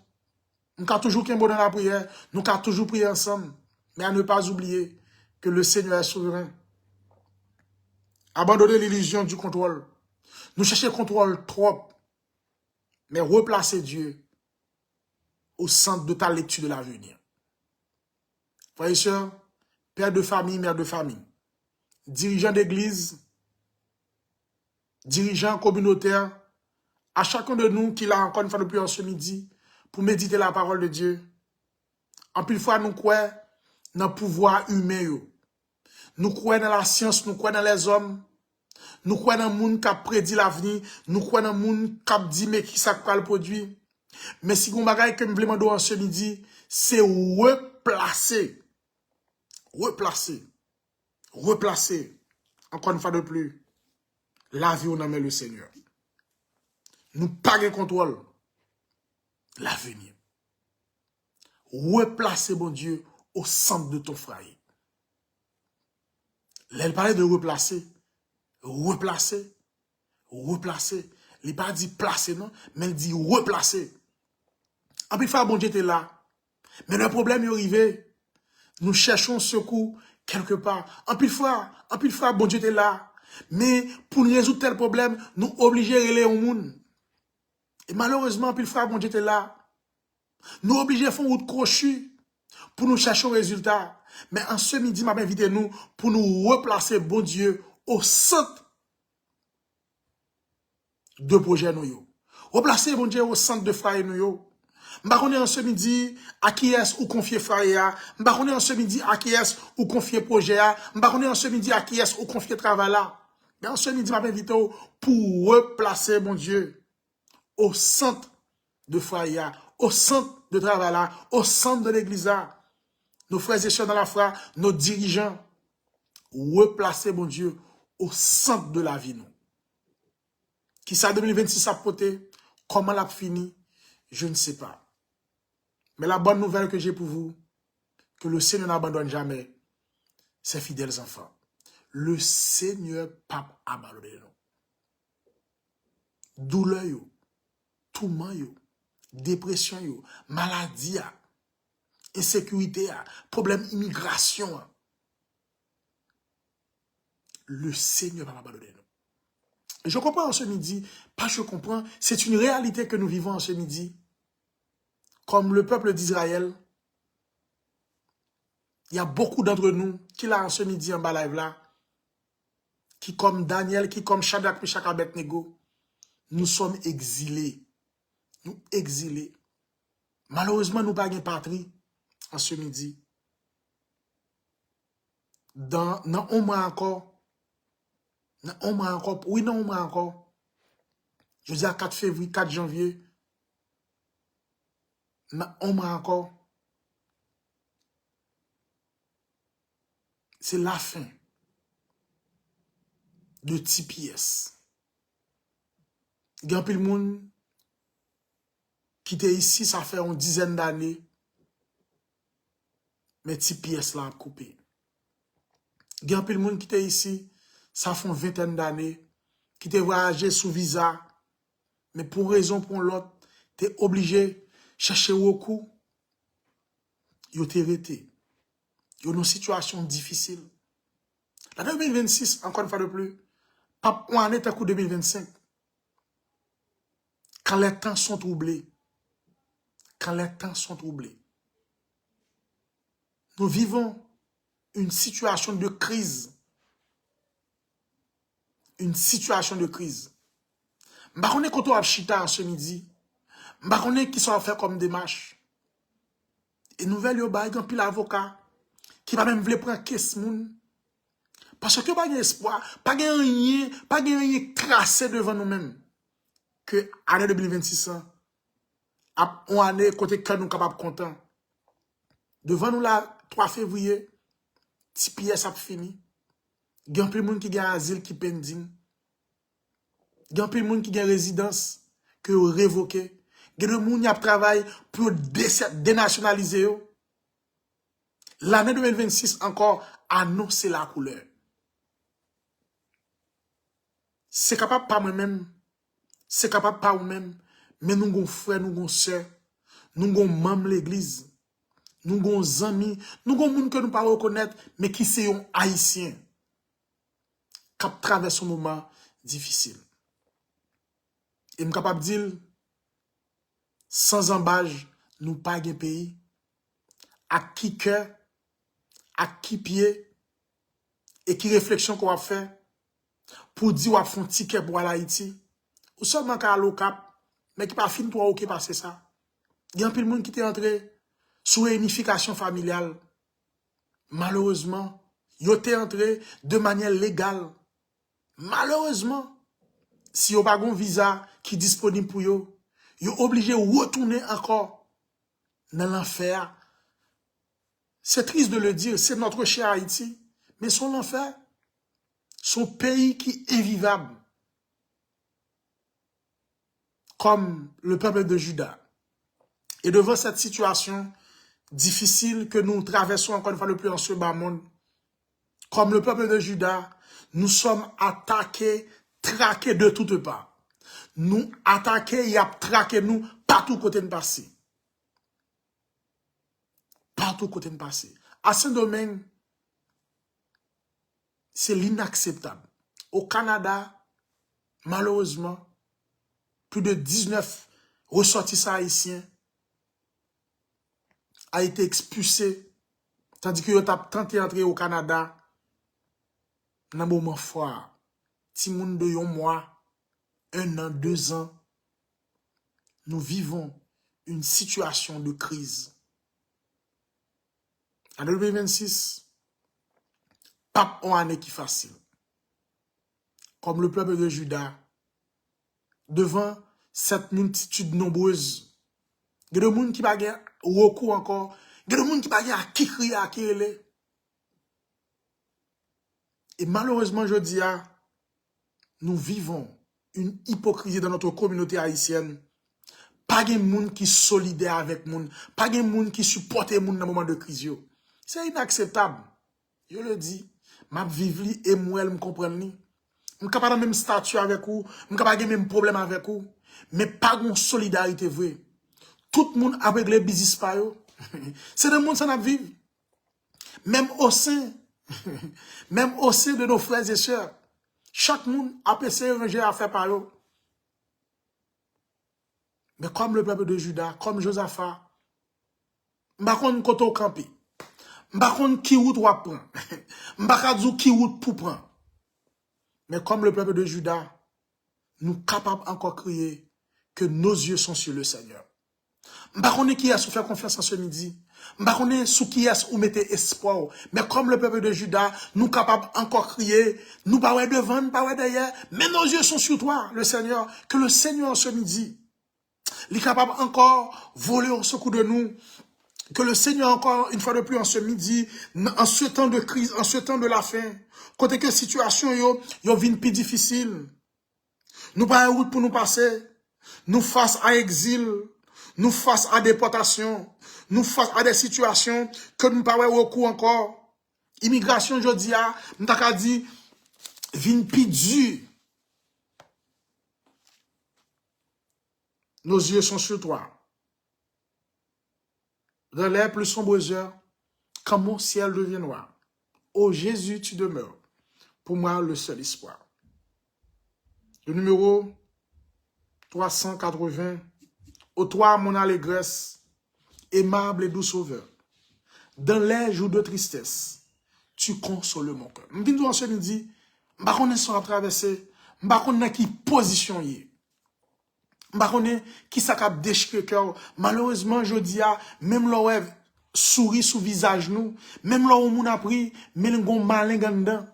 Nous avons toujours qu'un bon dans la prière, nous avons toujours prié ensemble, mais à ne pas oublier que le Seigneur est souverain. Abandonner l'illusion du contrôle. Nous cherchons le contrôle trop, mais replacer Dieu au centre de ta lecture de l'avenir. Frères et sœurs, père de famille, mère de famille, dirigeant d'église, dirigeant communautaire, à chacun de nous qui l'a encore une fois depuis ce midi, pour méditer la parole de Dieu. En plus fois, nous croyons dans le pouvoir humain. Nous croyons dans la science, nous croyons dans les hommes. Nous croyons dans le monde qui a prédit l'avenir. Nous croyons dans le monde qui a dit mais qui ça le produit. Mais si vous avez que nous voulons demander ce midi, c'est replacer, encore une fois de plus, la vie où on met le Seigneur. Nous pas de contrôle. L'avenir. Replacer, bon Dieu, au centre de ton foyer. Elle parlait de replacer. Replacer. Il n'a pas dit placer, non, mais il dit replacer. En plus, bon Dieu était là. Mais le problème est arrivé. Nous cherchons secours quelque part. En plus, bon Dieu était là. Mais pour nous résoudre tel problème, nous obligés à aller au monde. Et malheureusement, en plus, bon Dieu était là. Nous obligés à faire une route crochue pour nous chercher un résultat. Mais en ce midi, m'a invité nous pour nous replacer, bon Dieu, au centre de projet nous. Replacer, bon Dieu, au centre de frère nous. M'baronne en ce midi, à qui est-ce ou confier frère? M'baronne en ce midi, à qui est-ce ou confier projet? M'baronne en ce midi, à qui est-ce ou confier travail là? Mais en ce midi, m'a invité pour replacer, bon Dieu, au centre de foyer, au centre de travail là, au centre de l'église là. Nos frères et sœurs dans la foi, nos dirigeants, replacer, bon Dieu, au centre de la vie, nous. Qui ça 2026 a poté? Comment l'a fini? Je ne sais pas. Mais la bonne nouvelle que j'ai pour vous, que le Seigneur n'abandonne jamais ses fidèles enfants. Le Seigneur pas abandonné nous. Douleur, tourment, dépression, maladie, insécurité, problème immigration. Le Seigneur va abandonner nous. Je comprends en ce midi, pas je comprends, c'est une réalité que nous vivons en ce midi. Comme le peuple d'Israël, il y a beaucoup d'entre nous qui là en ce midi en bas live là, qui comme Daniel, qui comme Shadrach, Meshach, Abednego, nous sommes exilés. Nous exilés. Malheureusement, nous n'avons pas de patrie en ce midi. Dans un mois encore, oui, non, un mois encore, je dis à 4 février, 4 janvier, dans un mois encore, c'est la fin de TPS. Il y a un peu de monde qui était ici, ça fait une dizaine d'années, mais TPS là a coupé. Il y a un peu de monde qui était ici, ça fait une vingtaine d'années, qui était voyagé sous visa, mais pour une raison pour l'autre, tu es obligé de chercher recours. Yo te rete. Il y a une situation difficile. La 2026, encore une fois de plus, pas on en est à coup 2025. Quand les temps sont troublés, nous vivons une situation de crise. Une situation de crise. Je ne sais pas quand on a chita ce midi. Je ne sais pas qui sont faire comme démarche. Et nouvelle, il y a un pile avocat qui va même vouloir prendre caisse moun. Parce que pas d'espoir, pas de rien tracé devant nous-mêmes. Que l'année 2026, on année côté que nous capables content. Devant nous là, 3 février, si pièce a fini. Il y a un peu de monde qui a asile qui pending. Il y a un peu de monde qui a résidence que révoqué. Il y a des gens qui a travaillé pour dénationaliser. L'année 2026 encore annonce la couleur. C'est capable pas moi-même, c'est capable pas vous-même, mais nous avons frères, nous avons sœurs, nous avons membres de l'église, nous avons amis, nous avons gens que nous ne pouvons pas reconnaître, mais qui sont haïtiens, qui traversent un moment difficile. Et je suis capable de dire, sans embâche, nous pas un pays, à qui cœur, à qui pied, et qui réflexion qu'on va faire, pour dire qu'on va faire un ticket pour l'Haïti, ou seulement qu'à l'OCAP, mais qui pas fini toi ou qui passe ça. Il y a un peu de monde qui est entré sous réunification familiale. Malheureusement, ils sont entré de manière légale. Malheureusement, si vous n'avez pas un visa qui est disponible pour vous, vous êtes obligé de retourner encore dans l'enfer. C'est triste de le dire, c'est notre cher Haïti, mais son enfer, son pays qui est vivable. Comme le peuple de Juda. Et devant cette situation difficile que nous traversons encore une fois le plus en ce bas monde, comme le peuple de Juda, nous sommes attaqués, traqués de toutes parts. Nous attaqués, y a traqué nous partout côté de passer. Partout côté de passer. À ce domaine, c'est l'inacceptable. Au Canada, malheureusement, plus de 19 ressortissants haïtiens a été expulsé, tandis que vous avez tenté d'entrer au Canada, dans un moment fort, si moun de yon mois, 1 an, 2 ans, nous vivons une situation de crise. En 2026, pas une année qui facile. Comme le peuple de Juda, devant cette multitude nombreuse, il y a des gens qui ne ont pas recours encore, il y a des gens qui ne ont pas qui crier à qui est. Et malheureusement, je dis, nous vivons une hypocrisie dans notre communauté haïtienne. Pas de monde qui est solidaire avec monde, pas de monde qui supporte monde dans le moment de crise. C'est inacceptable. Je le dis, ma vivre et moi, me comprendre ni. Je suis capable de même statut avec vous, je suis capable de même problème avec vous, mais pas de solidarité vraie. Tout le monde a réglé le business par eux. C'est le monde qui a vivre. Même au sein de nos frères et sœurs, chaque monde a essayé de ranger à faire par eux. Mais comme le peuple de Juda, comme Josaphat, je ne sais pas quand on campe. Je ne sais pas qui route on prend. Je ne sais pas qui route pour prendre. Mais comme le peuple de Juda, nous sommes capables encore de crier que nos yeux sont sur le Seigneur. Je ne sais pas qui est-ce faire confiance en ce midi. Je ne sais pas qui est-ce ou mettez espoir. Mais comme le peuple de Juda, nous sommes capables encore de crier. Nous ne sommes pas devant, nous ne sommes pas derrière. Mais nos yeux sont sur toi, le Seigneur. Que le Seigneur ce midi, il est capable encore de voler au secours de nous. Que le Seigneur encore une fois de plus en ce midi, en ce temps de crise, en ce temps de la fin, côté que situation yo vient plus difficile. Nous pas une route pour nous passer. Nous face à exil, nous face à déportation, nous face à des situations que nous pas recours encore. Immigration jodi a, m'ta dit vient plus dur. Nos yeux sont sur toi. Dans les plus sombres heures, quand mon ciel devient noir. Ô Jésus, tu demeures pour moi le seul espoir. Le numéro 380. Ô toi, mon allégresse, aimable et doux sauveur, dans les jours de tristesse, tu consoles mon cœur. Je viens ce midi, je ne sais pas traverser, je ne sais pas qui position y est. Je ne sais pas qui ça déchire le cœur. Malheureusement, je dis, même le rêve sourit sous visage nous, même là où on a pris, mais le gon malin gandant.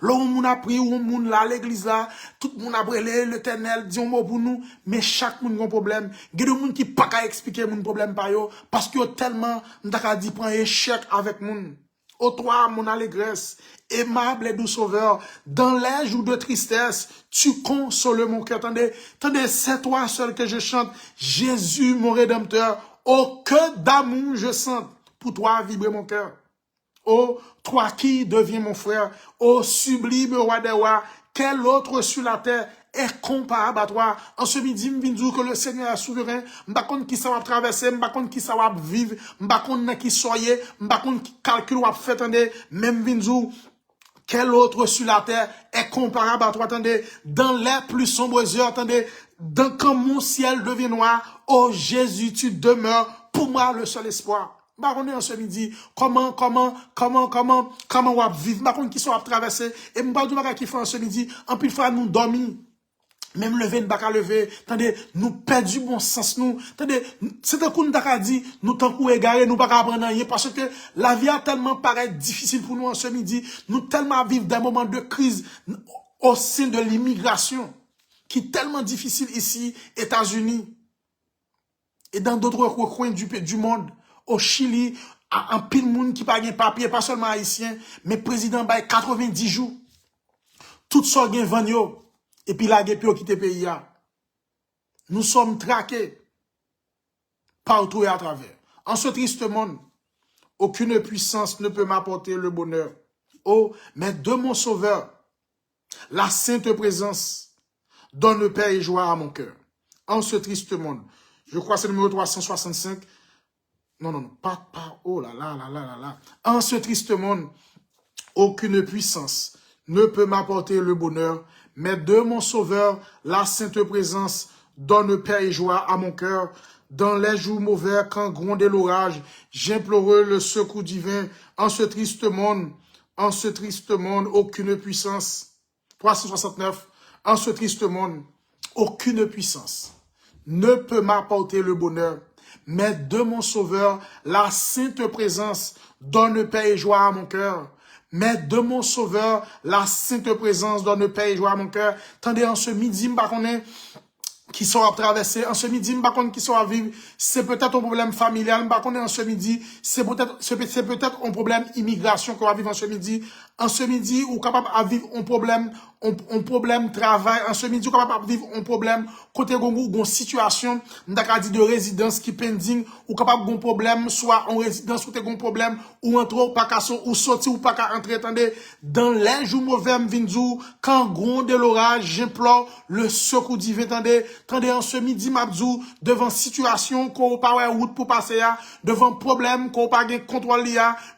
Là où on a pris, où on là, l'église là, tout le monde a brûlé, l'éternel, dit un mot pour nous, mais chaque monde a un problème. Il y a des gens qui ne peuvent pas expliquer mon problème par eux, parce que tellement, m'ta dit, prend échec avec moun. Ô toi, mon allégresse, aimable et doux sauveur, dans les jours de tristesse, tu consoles mon cœur. Attendez, c'est toi seul que je chante. Jésus, mon rédempteur, oh, que d'amour je sens pour toi vibrer mon cœur. Oh, toi qui deviens mon frère, oh, sublime roi des rois, quel autre sur la terre est comparable à toi? En ce midi, je viens dire que le Seigneur est souverain. Je ne sais pas qui ça va traverser, je ne sais pas qui ça va vivre, je ne sais pas qui soyez, je ne sais pas qui calcul va faire, attendez, même je viens dire, quel autre sur la terre est comparable à toi, attendez, dans les plus sombres heures, attendez, quand mon ciel devient noir, oh Jésus, tu demeures pour moi le seul espoir. On est en ce midi, comment on va vivre, qui sont traverser, et je qui fait en ce midi, en plus, il nous dormir. Même lever, nous pas lever, attendez, nous perdons du bon sens, nous, attendez, c'est un coup, nous t'as dit, nous t'en coup égaré, nous pas apprendre rien, parce que la vie a tellement paraît difficile pour nous en ce midi, nous tellement vivre des moments de crise au sein de l'immigration, qui est tellement difficile ici, États-Unis, et dans d'autres coins du monde, au Chili, un pile monde qui pas de papier, pas seulement haïtien, mais président ba 90 jours, tout ça gen vanyo. Et puis là, il quitte le pays. Nous sommes traqués partout et à travers. En ce triste monde, aucune puissance ne peut m'apporter le bonheur. Oh, mais de mon sauveur, la sainte présence donne paix et joie à mon cœur. En ce triste monde, je crois que c'est le numéro 365. Non, pas, oh là. En ce triste monde, aucune puissance ne peut m'apporter le bonheur, mais de mon sauveur, la sainte présence donne paix et joie à mon cœur. Dans les jours mauvais, quand grondait l'orage, j'implorais le secours divin. En ce triste monde, aucune puissance. 369. En ce triste monde, aucune puissance ne peut m'apporter le bonheur, mais de mon sauveur, la sainte présence donne paix et joie à mon cœur. Mais de mon sauveur, la sainte présence donne paix et joie à mon cœur. Tendez, en ce midi, qui sont à traverser, en ce midi, qui sont à vivre, c'est peut-être un problème familial, en ce midi, c'est peut-être un problème immigration qu'on va vivre en ce midi. En ce midi, ou capable à vivre un problème travail. En ce midi, ou capable à vivre un problème côté gon situation, de résidence qui pending, ou capable un problème, soit en résidence, ou gon problème, ou entrer ou pas qu'à ou sortir ou pas qu'à entrer, attendez, dans les jours mauvais, m'vinzou, quand gronde l'orage, j'implore le secours divin, attendez, en ce midi, m'abdou, devant situation, qu'on pas ouais route pour passer, devant problème, qu'on pas gain contrôle,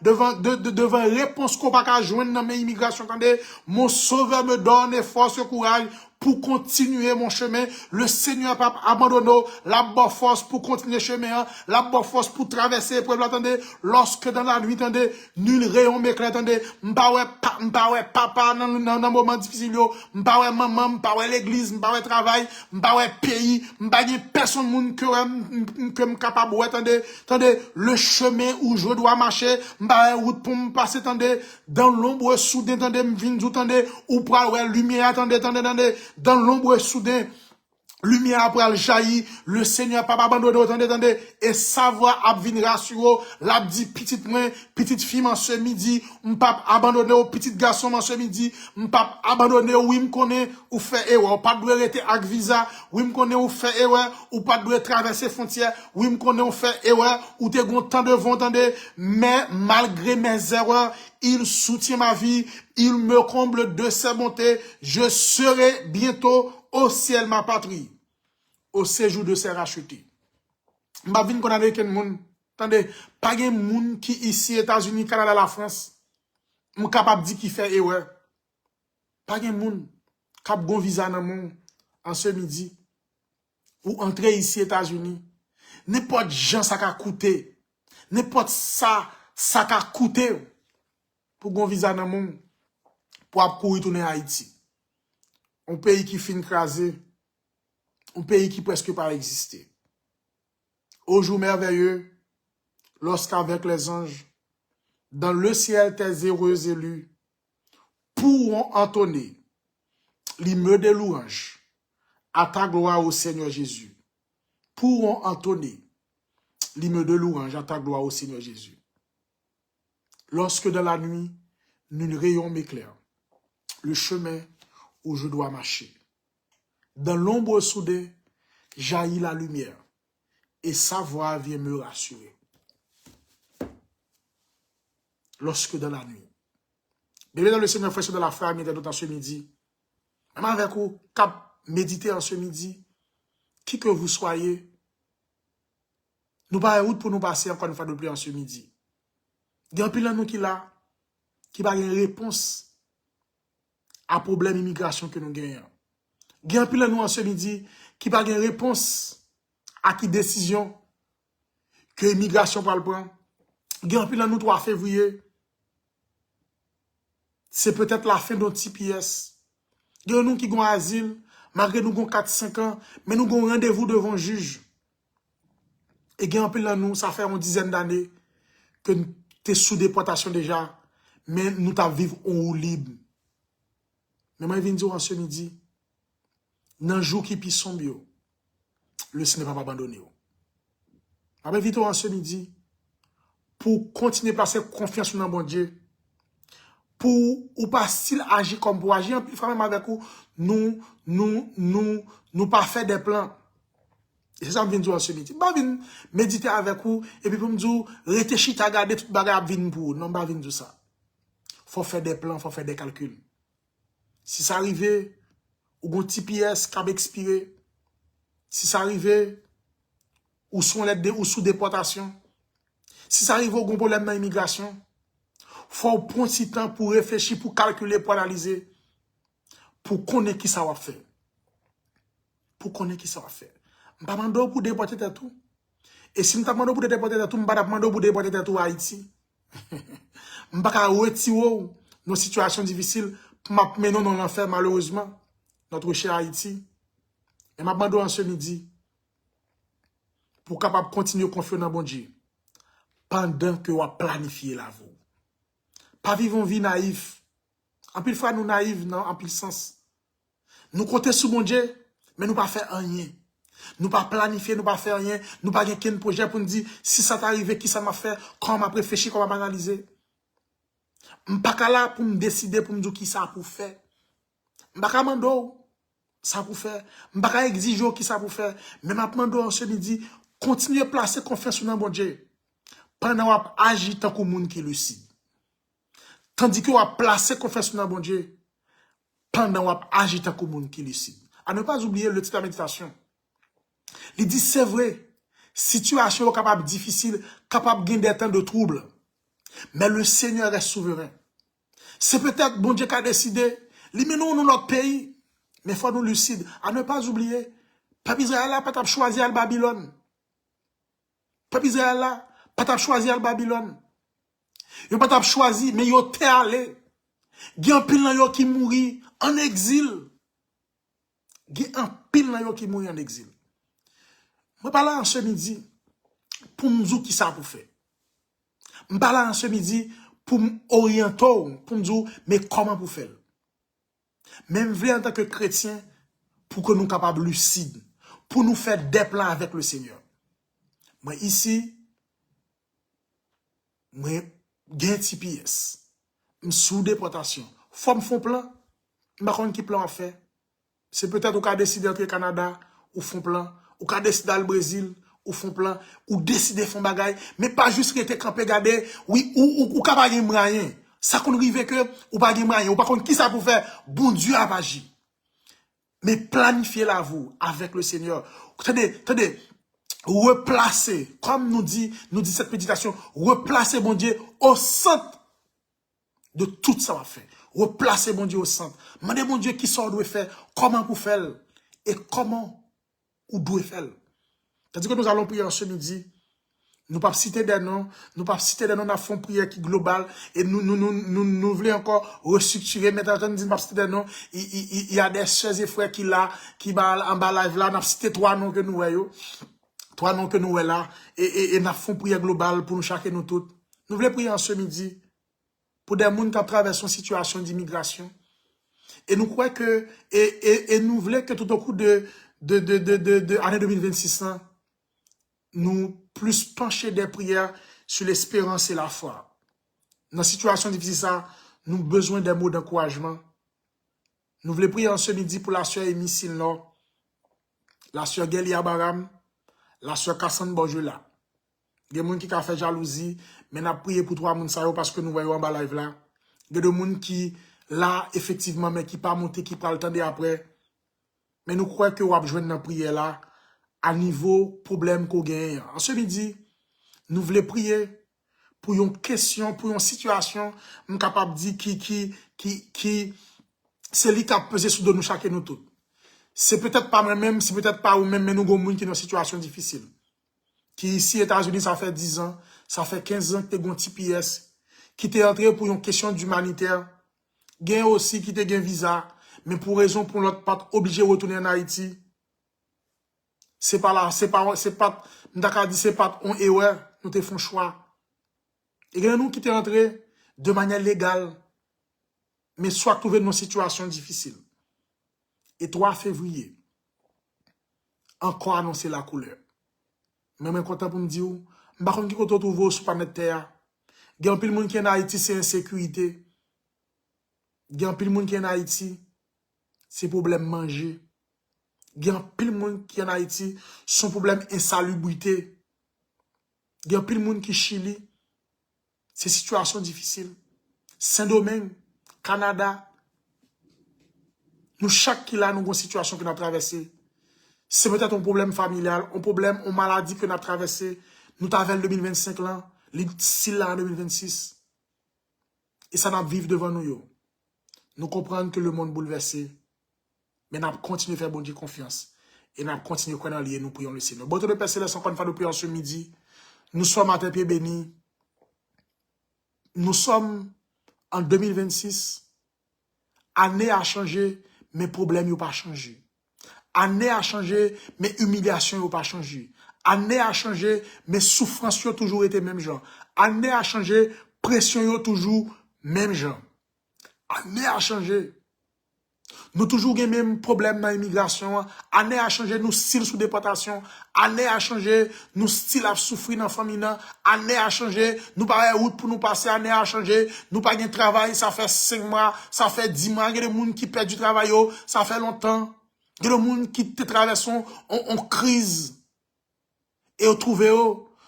devant réponse qu'on pas qu'à joindre dans mes immigrations, attendez, mon sauveur me donne force et courage pour continuer mon chemin. Le Seigneur pas abandonné la bonne force pour continuer le chemin, la bonne force pour traverser l'épreuve, attendez, lorsque dans la nuit, attendez, nul rayon m'éclaire, attendez, m'pa ouais papa dans moment difficile, m'pa ouais maman, m'pa ouais l'église, m'pa ouais travail, m'pa ouais pays, m'pa ouais personne monde que m'capable, attendez, le chemin où je dois marcher, m'pa ouais route pour me passer, attendez, dans l'ombre soudain, attendez, m'vin attendez, ou pral ouais lumière, attendez, dans l'ombre soudain, lumière après le jaillit, le Seigneur pas abandonné, attendez, et savoir à venir rassurer, l'a dit petite fille en ce midi, m'pas abandonné au petit garçon en ce midi, m'pas abandonné, oui m'connais, ou fait erreur, pas doit rester avec visa, oui m'connais ou fait erreur, ou pas doit traverser frontière, oui m'connais ou fait erreur, ou t'es content de vent, attendez, mais malgré mes erreurs, il soutient ma vie, il me comble de ses bontés, je serai bientôt au ciel ma patrie, au séjour de ses rachetés. Ma vie qu'on a avec un monde Attendez, pas de moun qui ici, États-Unis, Canada, la France, m'm capable de dire qui fait erreur. Pas de moun qui a un visa dans monde en ce midi, ou entrer ici, États-Unis. N'importe gens ça a coûté. N'importe ça a coûté pour un visa dans monde, pour courir tourner à Haïti. Un pays qui finit crasé, un pays qui presque pas existé. Au jour merveilleux, lorsqu'avec les anges, dans le ciel tes heureux élus pourront entonner l'hymne de louange à ta gloire au Seigneur Jésus. Pourront entonner l'hymne de louange à ta gloire au Seigneur Jésus. Lorsque dans la nuit, nul rayon m'éclaire, le chemin où je dois marcher. Dans l'ombre soudée, jaillit la lumière et sa voix vient me rassurer. Lorsque dans la nuit. Bébé dans le Seigneur, frère de la famille, dans ce midi, même avec vous, cap méditer en ce midi, qui que vous soyez, nous pas route pour nous passer encore une fois de plus en ce midi. Il y a un pile nous qui là, qui va une réponse à problème immigration que nous gagnons. Il y a un pile nous en ce midi, qui va une réponse à qui décision que l'immigration va le prendre. Il y a un pile nous 3 février, c'est peut-être la fin de notre TPS. Il y a nous qui avons asile, malgré nous avons 4-5 ans, mais nous avons rendez-vous devant le juge. Et il y a un pile nous, ça fait une dizaine d'années que nous sommes sous déportation déjà, mais nous vivons en roue libre. Mais moi, je viens dire en ce midi, dans le jour qui pisse son bio, le Seigneur ne va pas abandonner. Je viens dire en ce midi, pour continuer à passer confiance dans bon Dieu, pour ou pas style agir comme pour agir, puis même avec vous, nous pas faire des plans. Et c'est ça que je viens dire en ce midi. Je viens méditer avec vous, et puis pour me dire, réfléchir à garder toute bagarre pour vous. Non, je viens dire ça. Faut faire des plans, faut faire des calculs. Si ça arrive, ou un TPS qui a expiré, si ça arrive, ou sous déportation, si ça arrive, ou un problème dans l'immigration, faut prendre ce temps pour réfléchir, pour calculer, pour analyser, pour connaître qui ça va faire. Pour connaître qui ça va faire. Je ne vais pas demander pour déporter tout. Et si je demande pour déporter tout, je ne vais pas demander pour déporter tout à Haïti. Je ne vais pas retirer nos situations difficiles pour mener dans l'enfer, malheureusement, notre cher Haïti. Et je vais demander en ce midi pour capable continuer à confier dans bon Dieu pendant que vous planifiez la vie. Pas vivre une vie naïve. En pile fois, nous naïfs, non, en pile sens. Nous comptons sur mon Dieu, mais nous pas faire rien. Nous pas planifier, nous pas faire rien. Nous pas gagner un projet pour nous dire, si ça t'arrive, qui ça m'a fait, comment m'a réfléchi, comment m'a analysé. Je ne suis pas là pour me décider, pour me dire qui ça pour faire. Je ne suis pas là ça pour faire. Je ne suis pas exiger qui ça pour faire. Mais je demande ce midi, continuez à placer confiance dans mon Dieu. Pendant qu'on agit tant que monde qui lucide. Tandis que vous placez confiance dans bon Dieu pendant que vous agissez tant que monde qui lucide. À ne pas oublier le titre de la méditation. Il dit c'est vrai, situation capable difficile, capable de gagner des temps de troubles. Mais le Seigneur est souverain. C'est peut-être bon Dieu qui a décidé, il met nous dans notre pays, mais il faut nous lucide. À ne pas oublier, Peuple Israël n'a pas choisi le Babylone. Peuple Israël n'a pas choisi le Babylone. Ils n'ont pas choisi, mais ils ont été allés. Il y a un pile dans qui mourit en exil. Il y a un pile dans qui mourit en exil. Je parle en ce midi pour me dire qui ça pour faire. Je parle en ce midi pour m'orienter, pour me dire, mais comment pour faire. Même vrai en tant que chrétien, pour que nous soyons capables lucides, pour nous faire des plans avec le Seigneur. Moi ici, moi, j'ai un TPS. Je suis sous déportation. Faut me faire plan. Je ne sais pas qui plan à faire. C'est peut-être au cas décider entre le Canada, ou font plan, ou cas décider le Brésil, ou font plan, ou décider font bagaille, mais pas juste que t'es campé garder, oui, ou pas rien. Ça qu'on arrive que, ou pas rien, ou par contre, qui ça pour faire? Bon Dieu a agi. Mais planifiez-la vous, avec le Seigneur. Attendez, replacer, comme nous dit cette méditation, replacer mon Dieu au centre de tout ça va faire. Replacer mon Dieu au centre. Demandez mon Dieu qui sort doit faire, comment vous faites et comment vous doit faire. C'est-à-dire que nous allons prier en ce midi. Nous pas citer des noms, dans fond prière qui global et nous voulons encore restructurer, mais quand nous disons pas citer des noms, il y a des sœurs et frères qui là, qui en bas live là, nous cité trois noms que nous voyons. Trois noms que nous voyons là, et nous font prière globale pour nous chacun nous toutes. Nous voulons prier en ce midi pour des gens qui traversent une situation d'immigration. Et nous croyons que, et nous voulons que tout au cours de l'année 2026, nous plus pencher des prières sur l'espérance et la foi. Dans une situation difficile, ça, nous avons besoin des mots d'encouragement. Nous voulons prier en ce midi pour la sœur Amy Sinlo, la sœur Gelia Baram, la sœur Cassandre Borjola. Il y a des gens qui ont fait jalousie, mais nous avons prié pour trois personnes parce que nous voyons en bas live là. Il y a des gens qui, là, effectivement, mais qui ne pas monter, qui ne pas le temps après. Mais nous croyons que nous avons besoin de la prière là, à niveau problème qu'on gagne. En ce midi, nous voulons prier pour une question, pour une situation, nous sommes capables de dire qui c'est lui qui a pesé sur nous chacun nous tous. C'est peut-être pas moi-même, c'est peut-être pas vous-même, mais nous avons des gens qui sont dans une situation difficile. Qui ici, aux États-Unis, ça fait 10 ans, ça fait 15 ans que tu as un petit PS, qui t'es entré pour une question d'humanitaire, gain aussi qui t'es un visa, mais pour raison pour l'autre pas obligé de retourner en Haïti. C'est pas là, c'est pas, d'accord, c'est pas, on est ouais, nous te font choix. Et il y a nous qui t'es entré de manière légale, mais soit trouvé dans une situation difficile. Et 3 février, encore annoncer la couleur. Mais je suis content pour me dire, je ne sais pas qui vous trouve sur la planète Terre. Il y a un peu de monde qui est en Haïti, c'est insécurité. Il y a un peu de monde qui est en Haïti, c'est problème manger. Il y a un peu de monde qui est en Haïti, son problème insalubrité. Il y a un peu de monde qui Chili, c'est situation difficile. Saint-Domingue, Canada, nous chaque qui là, nous avons une situation que nous avons traversée. C'est peut-être un problème familial, un problème, une maladie que nous avons traversée. Nous avons le 2025 là, le là en 2026. Et ça n'a vivre devant nous. Nous comprenons que le monde est bouleversé. Mais nous continuons à faire bon Dieu confiance. Et nous continuons à croire en lui et nous prions le Seigneur. Bon, tout le Père Céleste, encore une fois, nous prions ce midi. Nous sommes à tes pieds bénis. Nous sommes en 2026. Année a changé, mais problèmes n'ont pas changé. Année a changé, mais humiliation n'ont pas changé. Année a changé, mais souffrance ont toujours été même genre. Année a changé, pression ont toujours même genre. Année a changé. Nous toujours les mêmes problèmes dans l'immigration. Année a changé, nous style sous déportation. Année a changé, nous style à souffrir dans la famille. Année a changé, nous pas route pour nous passer. Année a changé, nous pas de travail. Ça fait 5 mois, ça fait 10 mois. Il y a des gens qui perdent du travail, ça fait longtemps. Il y a des gens qui te traversent en crise. Et au trouvé,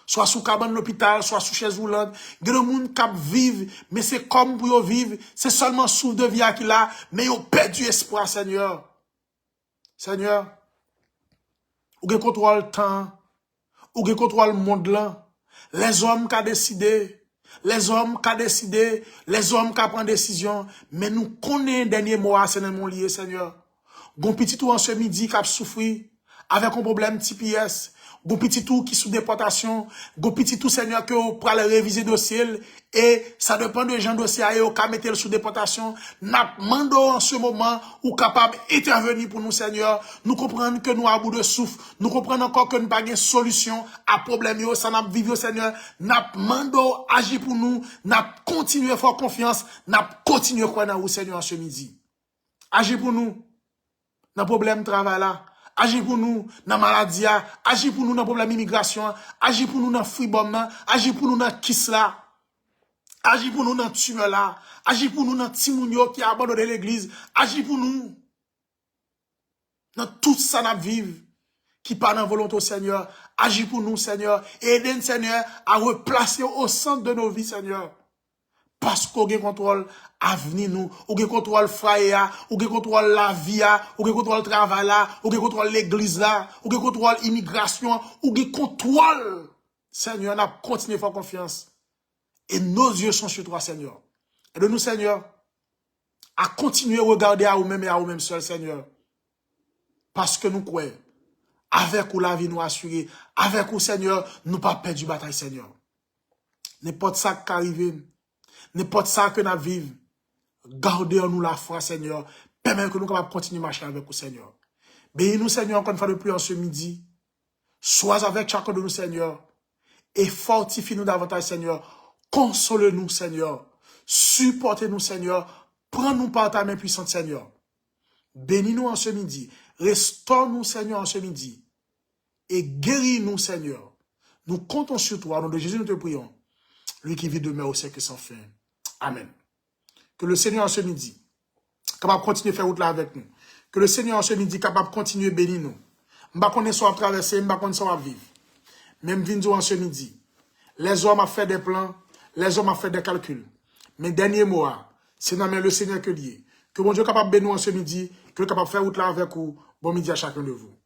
soit sous cabane l'hôpital, soit sous chaise roulante. Il y a des gens qui vivent, mais c'est comme pour vivre, c'est seulement souffle de vie qu'il a, mais ils ont perdu espoir, Seigneur. Seigneur, ou contrôle le temps, ou contrôle le monde là. Les hommes qui ont décidé, les hommes qui ont décidé, les hommes qui ont pris décision, mais nous connaissons dernier mot à mon lié, Seigneur. Gon petit tout en ce midi qui a souffert avec un problème TPS. Gon petit tout qui sous déportation. Gon petit tout, Seigneur, que vous pourrez réviser dossier. Et ça dépend de gens dossier à eux, qui mettent sous déportation. N'a demandé en ce moment ou capable d'intervenir pour nous, Seigneur. Nous comprenons que nous à bout de souffle. Nous comprenons encore que nous n'avons pas de solution à problème. Ça n'a vécu, Seigneur. N'a demandé agir pour nous. N'a continué à faire confiance. N'a continué à croire dans vous, Seigneur, ce midi. Agis pour nous. Dans le problème travail là, agis pour nous dans la maladie, agis pour nous dans le problème immigration, agis pour nous dans le freebom, agis pour nous dans le kiss là, agis pour nous dans le tumeur là, agis pour nous dans le timounio qui a abandonné l'église, agis pour nous dans tout ça nous vivre qui part dans la volonté au Seigneur, agis pour nous Seigneur, et aidez-nous Seigneur à replacer au centre de nos vies Seigneur. Parce qu'on a contrôle avenir nous, on a contrôle fraya, on a contrôle la vie, on a contrôle travail là, on a contrôle l'église là, on a contrôle immigration, on a contrôle. Seigneur, on a continué à faire confiance. Et nos yeux sont sur toi, Seigneur. Aide-nous, Seigneur, à continuer à regarder à nous-mêmes et à nous-mêmes seuls, Seigneur. Parce que nous croyons, avec où la vie nous assurée, avec où, Seigneur, nous pas perdu bataille, Seigneur. N'importe ça qui arrive, n'importe ça que nous vivons, gardez en nous la foi, Seigneur. Permettez que nous capables continuer à marcher avec vous, Seigneur. Bénis-nous, Seigneur, encore une fois de plus en ce midi. Sois avec chacun de nous, Seigneur. Et fortifie-nous davantage, Seigneur. Console-nous, Seigneur. Supportez-nous, Seigneur. Prends-nous par ta main puissante, Seigneur. Bénis-nous en ce midi. Restaure-nous, Seigneur, en ce midi. Et guéris-nous, Seigneur. Nous comptons sur toi. Au nom de Jésus, nous te prions. Lui qui vit demain au siècle sans fin. Amen. Que le Seigneur en ce midi, capable de continuer à faire route là avec nous. Que le Seigneur en ce midi, capable de continuer à bénir nous. M'ba connaît soit à traverser, m'ba connaît soit à vivre. Même Vinzo en ce midi. Les hommes ont fait des plans, les hommes ont fait des calculs. Mais dernier mot, c'est dans le Seigneur que lié. Que mon Dieu est capable de bénir en ce midi, que capable de faire route là avec vous. Bon midi à chacun de vous.